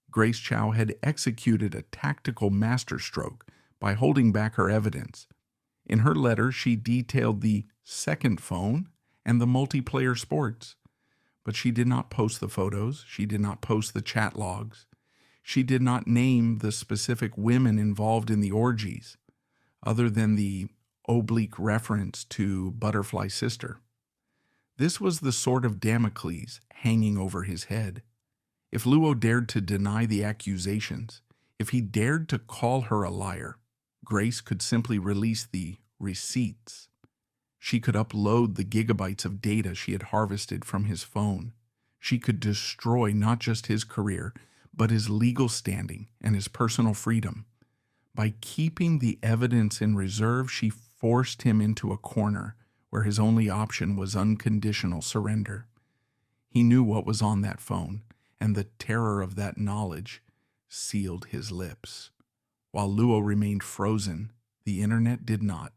Grace Chow had executed a tactical masterstroke by holding back her evidence. In her letter, she detailed the second phone and the multiplayer sports. But she did not post the photos, she did not post the chat logs. She did not name the specific women involved in the orgies, other than the oblique reference to Butterfly Sister. This was the sword of Damocles hanging over his head. If Luo dared to deny the accusations, if he dared to call her a liar, Grace could simply release the receipts. She could upload the gigabytes of data she had harvested from his phone. She could destroy not just his career, but his legal standing and his personal freedom. By keeping the evidence in reserve, she forced him into a corner where his only option was unconditional surrender. He knew what was on that phone, and the terror of that knowledge sealed his lips. While Luo remained frozen, the internet did not.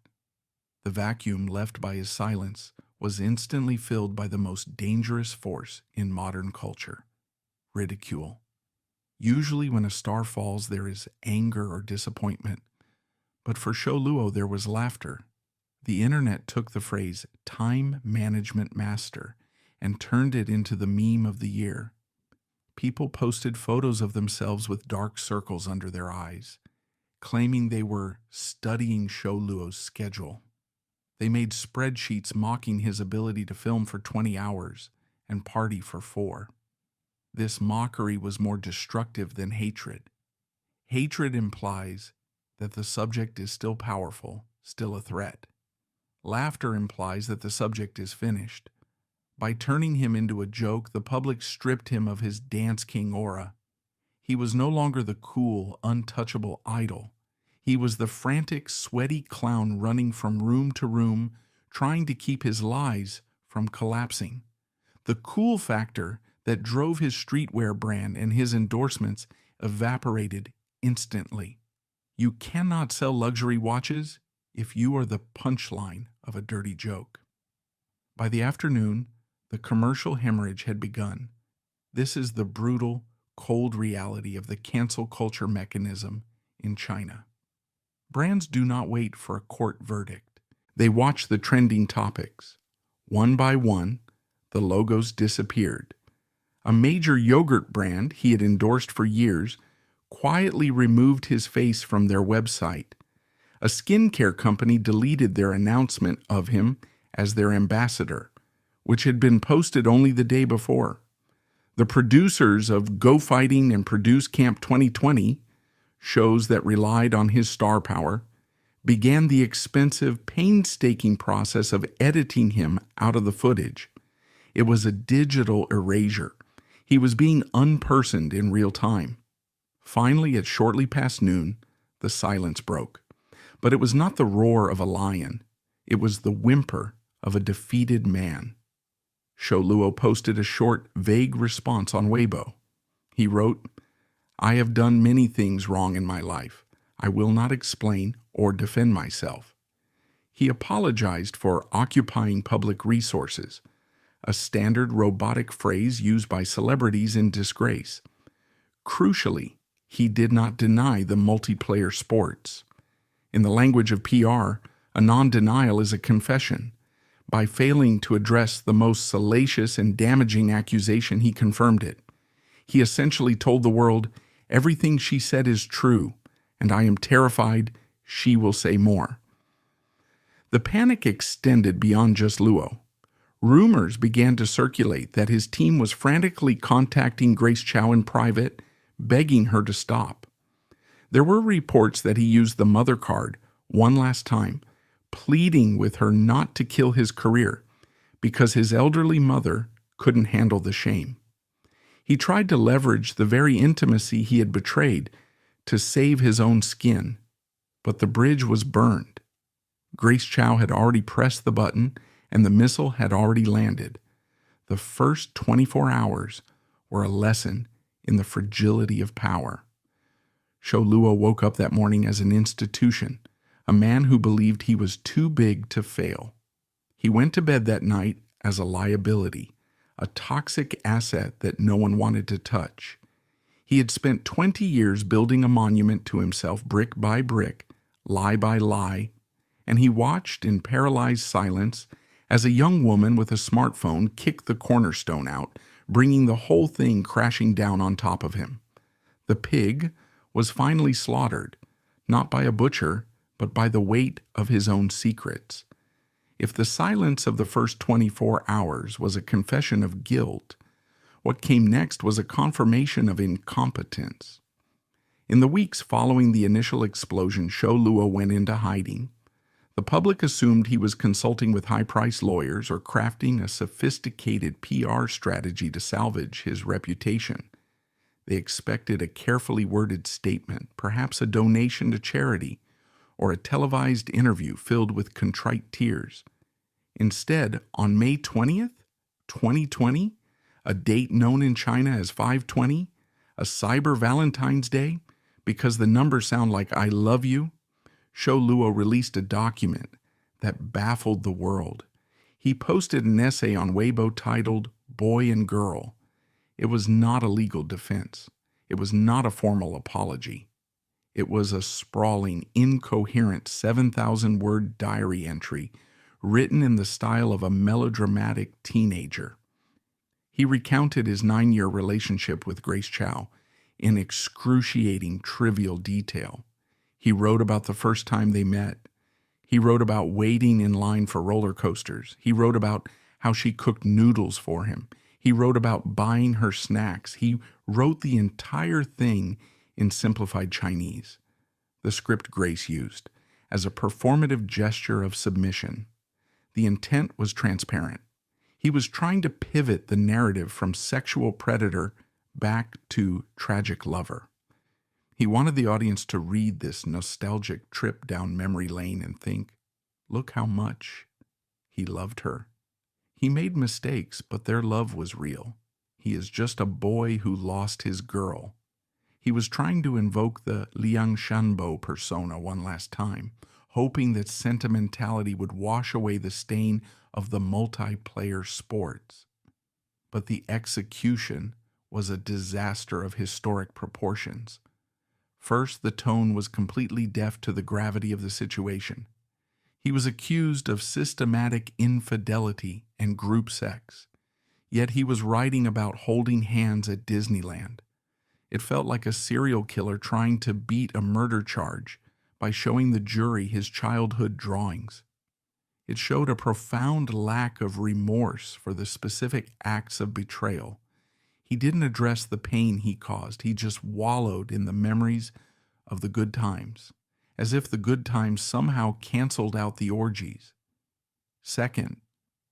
The vacuum left by his silence was instantly filled by the most dangerous force in modern culture: ridicule. Usually when a star falls, there is anger or disappointment. But for Shou Luo, there was laughter. The internet took the phrase time management master and turned it into the meme of the year. People posted photos of themselves with dark circles under their eyes, claiming they were studying Shou Luo's schedule. They made spreadsheets mocking his ability to film for 20 hours and party for 4. This mockery was more destructive than hatred. Hatred implies that the subject is still powerful, still a threat. Laughter implies that the subject is finished. By turning him into a joke, the public stripped him of his Dance King aura. He was no longer the cool, untouchable idol. He was the frantic, sweaty clown running from room to room, trying to keep his lies from collapsing. The cool factor that drove his streetwear brand and his endorsements evaporated instantly. You cannot sell luxury watches if you are the punchline of a dirty joke. By the afternoon, the commercial hemorrhage had begun. This is the brutal, cold reality of the cancel culture mechanism in China. Brands do not wait for a court verdict. They watch the trending topics. One by one, the logos disappeared. A major yogurt brand he had endorsed for years quietly removed his face from their website. A skincare company deleted their announcement of him as their ambassador, which had been posted only the day before. The producers of Go Fighting and Produce Camp 2020, shows that relied on his star power, began the expensive, painstaking process of editing him out of the footage. It was a digital erasure. He was being unpersoned in real time. Finally, at shortly past noon, the silence broke. But it was not the roar of a lion. It was the whimper of a defeated man. Shou Luo posted a short, vague response on Weibo. He wrote, "I have done many things wrong in my life. I will not explain or defend myself." He apologized for occupying public resources, a standard robotic phrase used by celebrities in disgrace. Crucially, he did not deny the multiplayer sports. In the language of PR, a non-denial is a confession. By failing to address the most salacious and damaging accusation, he confirmed it. He essentially told the world, "Everything she said is true, and I am terrified she will say more." The panic extended beyond just Luo. Rumors began to circulate that his team was frantically contacting Grace Chow in private, begging her to stop. There were reports that he used the mother card one last time, pleading with her not to kill his career because his elderly mother couldn't handle the shame. He tried to leverage the very intimacy he had betrayed to save his own skin, but the bridge was burned. Grace Chow had already pressed the button, and the missile had already landed. The first 24 hours were a lesson in the fragility of power. Shou Luo woke up that morning as an institution, a man who believed he was too big to fail. He went to bed that night as a liability, a toxic asset that no one wanted to touch. He had spent 20 years building a monument to himself brick by brick, lie by lie, and he watched in paralyzed silence as a young woman with a smartphone kicked the cornerstone out, bringing the whole thing crashing down on top of him. The pig was finally slaughtered, not by a butcher, but by the weight of his own secrets. If the silence of the first 24 hours was a confession of guilt, what came next was a confirmation of incompetence. In the weeks following the initial explosion, Shou Luo went into hiding. The public assumed he was consulting with high-priced lawyers or crafting a sophisticated PR strategy to salvage his reputation. They expected a carefully worded statement, perhaps a donation to charity, or a televised interview filled with contrite tears. Instead, on May 20th, 2020, a date known in China as 5/20, a cyber Valentine's Day, because the numbers sound like I love you, Shou Luo released a document that baffled the world. He posted an essay on Weibo titled Boy and Girl. It was not a legal defense. It was not a formal apology. It was a sprawling, incoherent 7,000-word diary entry written in the style of a melodramatic teenager. He recounted his 9-year relationship with Grace Chow in excruciating, trivial detail. He wrote about the first time they met. He wrote about waiting in line for roller coasters. He wrote about how she cooked noodles for him. He wrote about buying her snacks. He wrote the entire thing in simplified Chinese, the script Grace used, as a performative gesture of submission. The intent was transparent. He was trying to pivot the narrative from sexual predator back to tragic lover. He wanted the audience to read this nostalgic trip down memory lane and think, look how much he loved her. He made mistakes, but their love was real. He is just a boy who lost his girl. He was trying to invoke the Liang Shanbo persona one last time, hoping that sentimentality would wash away the stain of the multiplayer sports. But the execution was a disaster of historic proportions. First, the tone was completely deaf to the gravity of the situation. He was accused of systematic infidelity and group sex, yet he was writing about holding hands at Disneyland. It felt like a serial killer trying to beat a murder charge by showing the jury his childhood drawings. It showed a profound lack of remorse for the specific acts of betrayal. He didn't address the pain he caused. He just wallowed in the memories of the good times, as if the good times somehow canceled out the orgies. Second,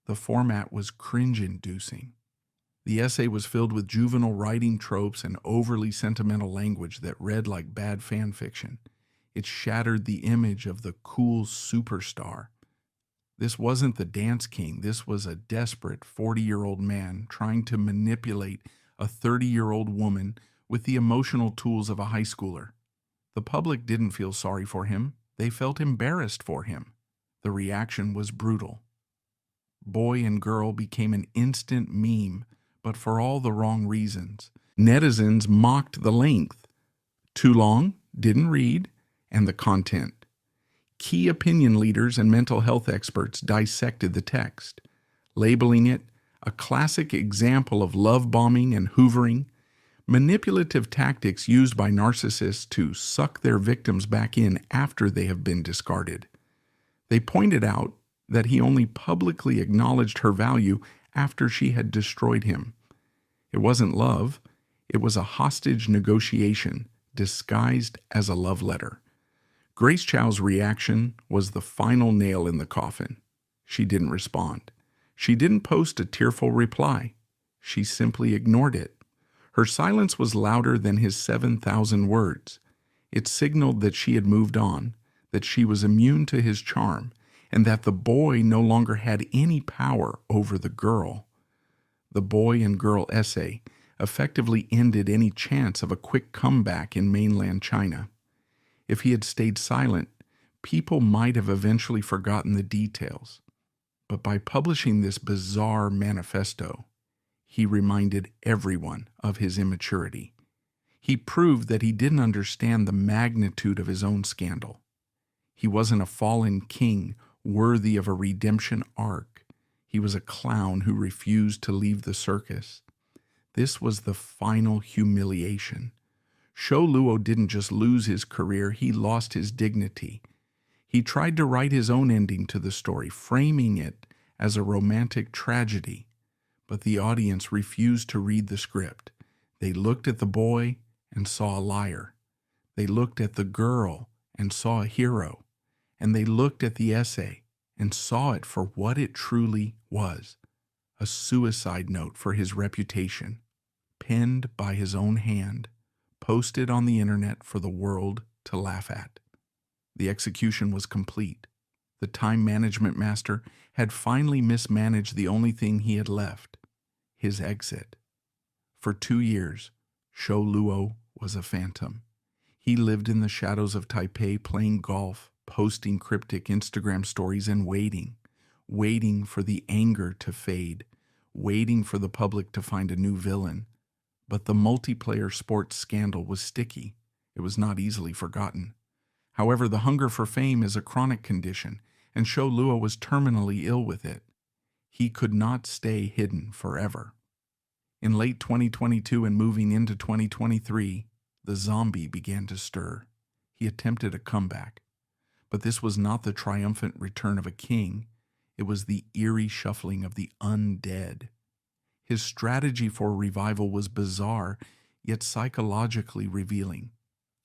the format was cringe-inducing. The essay was filled with juvenile writing tropes and overly sentimental language that read like bad fan fiction. It shattered the image of the cool superstar. This wasn't the dance king. This was a desperate 40-year-old man trying to manipulate a 30-year-old woman with the emotional tools of a high schooler. The public didn't feel sorry for him. They felt embarrassed for him. The reaction was brutal. Boy and Girl became an instant meme, but for all the wrong reasons. Netizens mocked the length. Too long, didn't read, and the content. Key opinion leaders and mental health experts dissected the text, labeling it a classic example of love bombing and hoovering, manipulative tactics used by narcissists to suck their victims back in after they have been discarded. They pointed out that he only publicly acknowledged her value after she had destroyed him. It wasn't love, it was a hostage negotiation disguised as a love letter. Grace Chow's reaction was the final nail in the coffin. She didn't respond. She didn't post a tearful reply. She simply ignored it. Her silence was louder than his 7,000 words. It signaled that she had moved on, that she was immune to his charm, and that the boy no longer had any power over the girl. The boy and girl essay effectively ended any chance of a quick comeback in mainland China. If he had stayed silent, people might have eventually forgotten the details. But by publishing this bizarre manifesto, he reminded everyone of his immaturity. He proved that he didn't understand the magnitude of his own scandal. He wasn't a fallen king worthy of a redemption arc. He was a clown who refused to leave the circus. This was the final humiliation. Shou Luo didn't just lose his career, he lost his dignity. He tried to write his own ending to the story, framing it as a romantic tragedy. But the audience refused to read the script. They looked at the boy and saw a liar. They looked at the girl and saw a hero. And they looked at the essay and saw it for what it truly was, a suicide note for his reputation, penned by his own hand, posted on the internet for the world to laugh at. The execution was complete. The time management master had finally mismanaged the only thing he had left, his exit. For 2 years, Shou Luo was a phantom. He lived in the shadows of Taipei playing golf, posting cryptic Instagram stories and waiting for the anger to fade, waiting for the public to find a new villain. But the multiplayer sports scandal was sticky. It was not easily forgotten. However, the hunger for fame is a chronic condition, and Shou Luo was terminally ill with it. He could not stay hidden forever. In late 2022 and moving into 2023, the zombie began to stir. He attempted a comeback. But this was not the triumphant return of a king. It was the eerie shuffling of the undead. His strategy for revival was bizarre, yet psychologically revealing.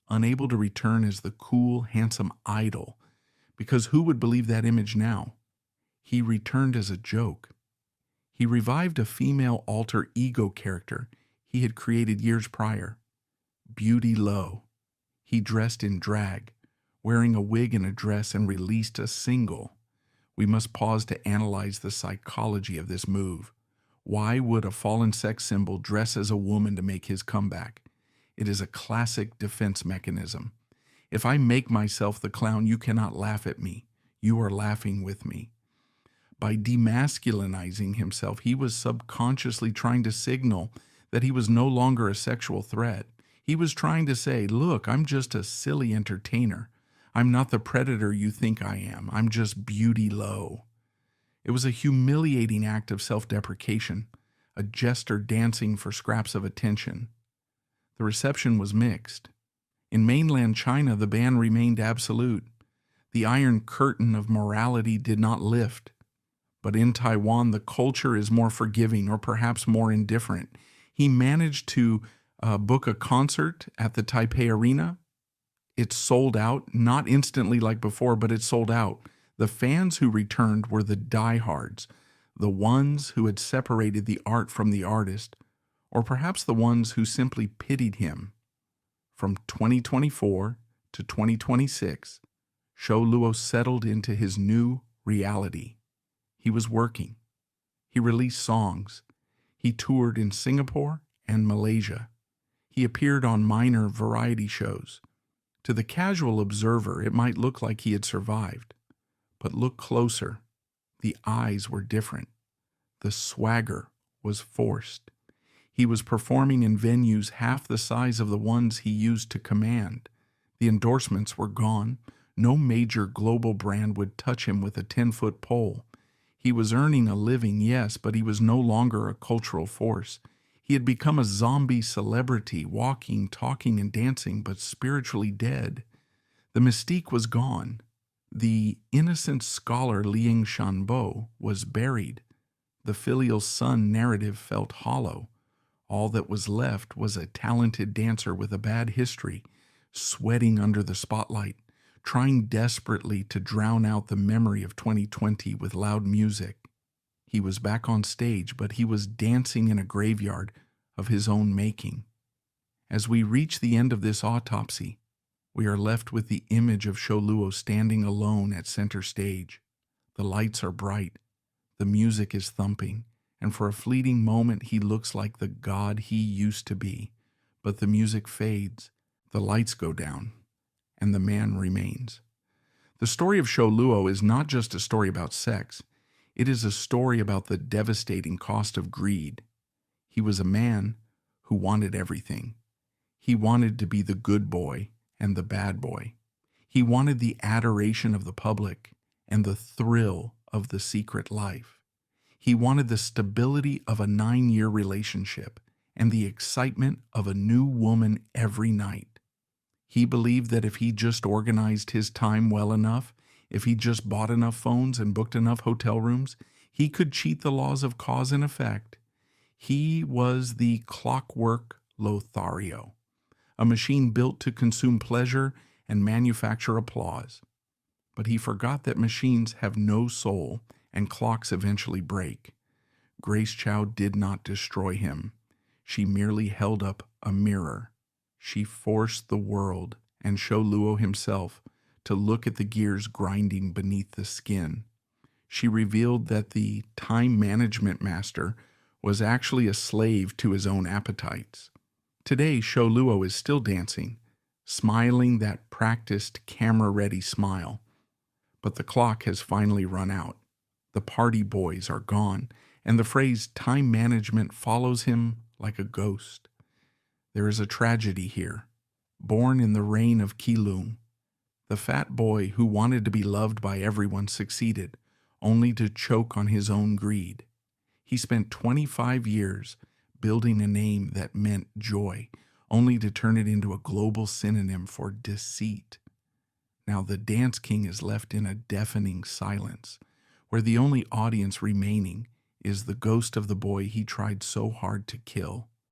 Unable to return as the cool, handsome idol, because who would believe that image now? He returned as a joke. He revived a female alter ego character he had created years prior. Beauty Low. He dressed in drag, wearing a wig and a dress, and released a single. We must pause to analyze the psychology of this move. Why would a fallen sex symbol dress as a woman to make his comeback? It is a classic defense mechanism. If I make myself the clown, you cannot laugh at me. You are laughing with me. By demasculinizing himself, he was subconsciously trying to signal that he was no longer a sexual threat. He was trying to say, look, I'm just a silly entertainer. I'm not the predator you think I am. I'm just Beauty Low. It was a humiliating act of self-deprecation, a jester dancing for scraps of attention. The reception was mixed. In mainland China, the ban remained absolute. The iron curtain of morality did not lift. But in Taiwan, the culture is more forgiving, or perhaps more indifferent. He managed to book a concert at the Taipei Arena. It sold out, not instantly like before, but it sold out. The fans who returned were the diehards, the ones who had separated the art from the artist, or perhaps the ones who simply pitied him. From 2024 to 2026, Shou Luo settled into his new reality. He was working. He released songs. He toured in Singapore and Malaysia. He appeared on minor variety shows. To the casual observer, it might look like he had survived. But look closer. The eyes were different. The swagger was forced. He was performing in venues half the size of the ones he used to command. The endorsements were gone. No major global brand would touch him with a 10-foot pole. He was earning a living, yes, but he was no longer a cultural force. He had become a zombie celebrity, walking, talking, and dancing, but spiritually dead. The mystique was gone. The innocent scholar Liang Shanbo was buried. The filial son narrative felt hollow. All that was left was a talented dancer with a bad history, sweating under the spotlight, trying desperately to drown out the memory of 2020 with loud music. He was back on stage, but he was dancing in a graveyard of his own making. As we reach the end of this autopsy, We are left with the image of Sholuo standing alone at center stage. The lights are bright, the music is thumping, and for a fleeting moment he looks like the god he used to be. But the music fades, the lights go down, and the man remains. The story of Sholuo is not just a story about sex, it is a story about the devastating cost of greed. He was a man who wanted everything. He wanted to be the good boy and the bad boy. He wanted the adoration of the public and the thrill of the secret life. He wanted the stability of a 9-year relationship and the excitement of a new woman every night. He believed that if he just organized his time well enough, if he just bought enough phones and booked enough hotel rooms, he could cheat the laws of cause and effect. He was the clockwork Lothario, a machine built to consume pleasure and manufacture applause. But he forgot that machines have no soul and clocks eventually break. Grace Chow did not destroy him. She merely held up a mirror. She forced the world and Sholuo himself to look at the gears grinding beneath the skin. She revealed that the time management master was actually a slave to his own appetites. Today, Sholuo is still dancing, smiling that practiced camera-ready smile. But the clock has finally run out. The party boys are gone, and the phrase time management follows him like a ghost. There is a tragedy here. Born in the reign of Kilung, the fat boy who wanted to be loved by everyone succeeded, only to choke on his own greed. He spent 25 years building a name that meant joy, only to turn it into a global synonym for deceit. Now the dance king is left in a deafening silence, where the only audience remaining is the ghost of the boy he tried so hard to kill.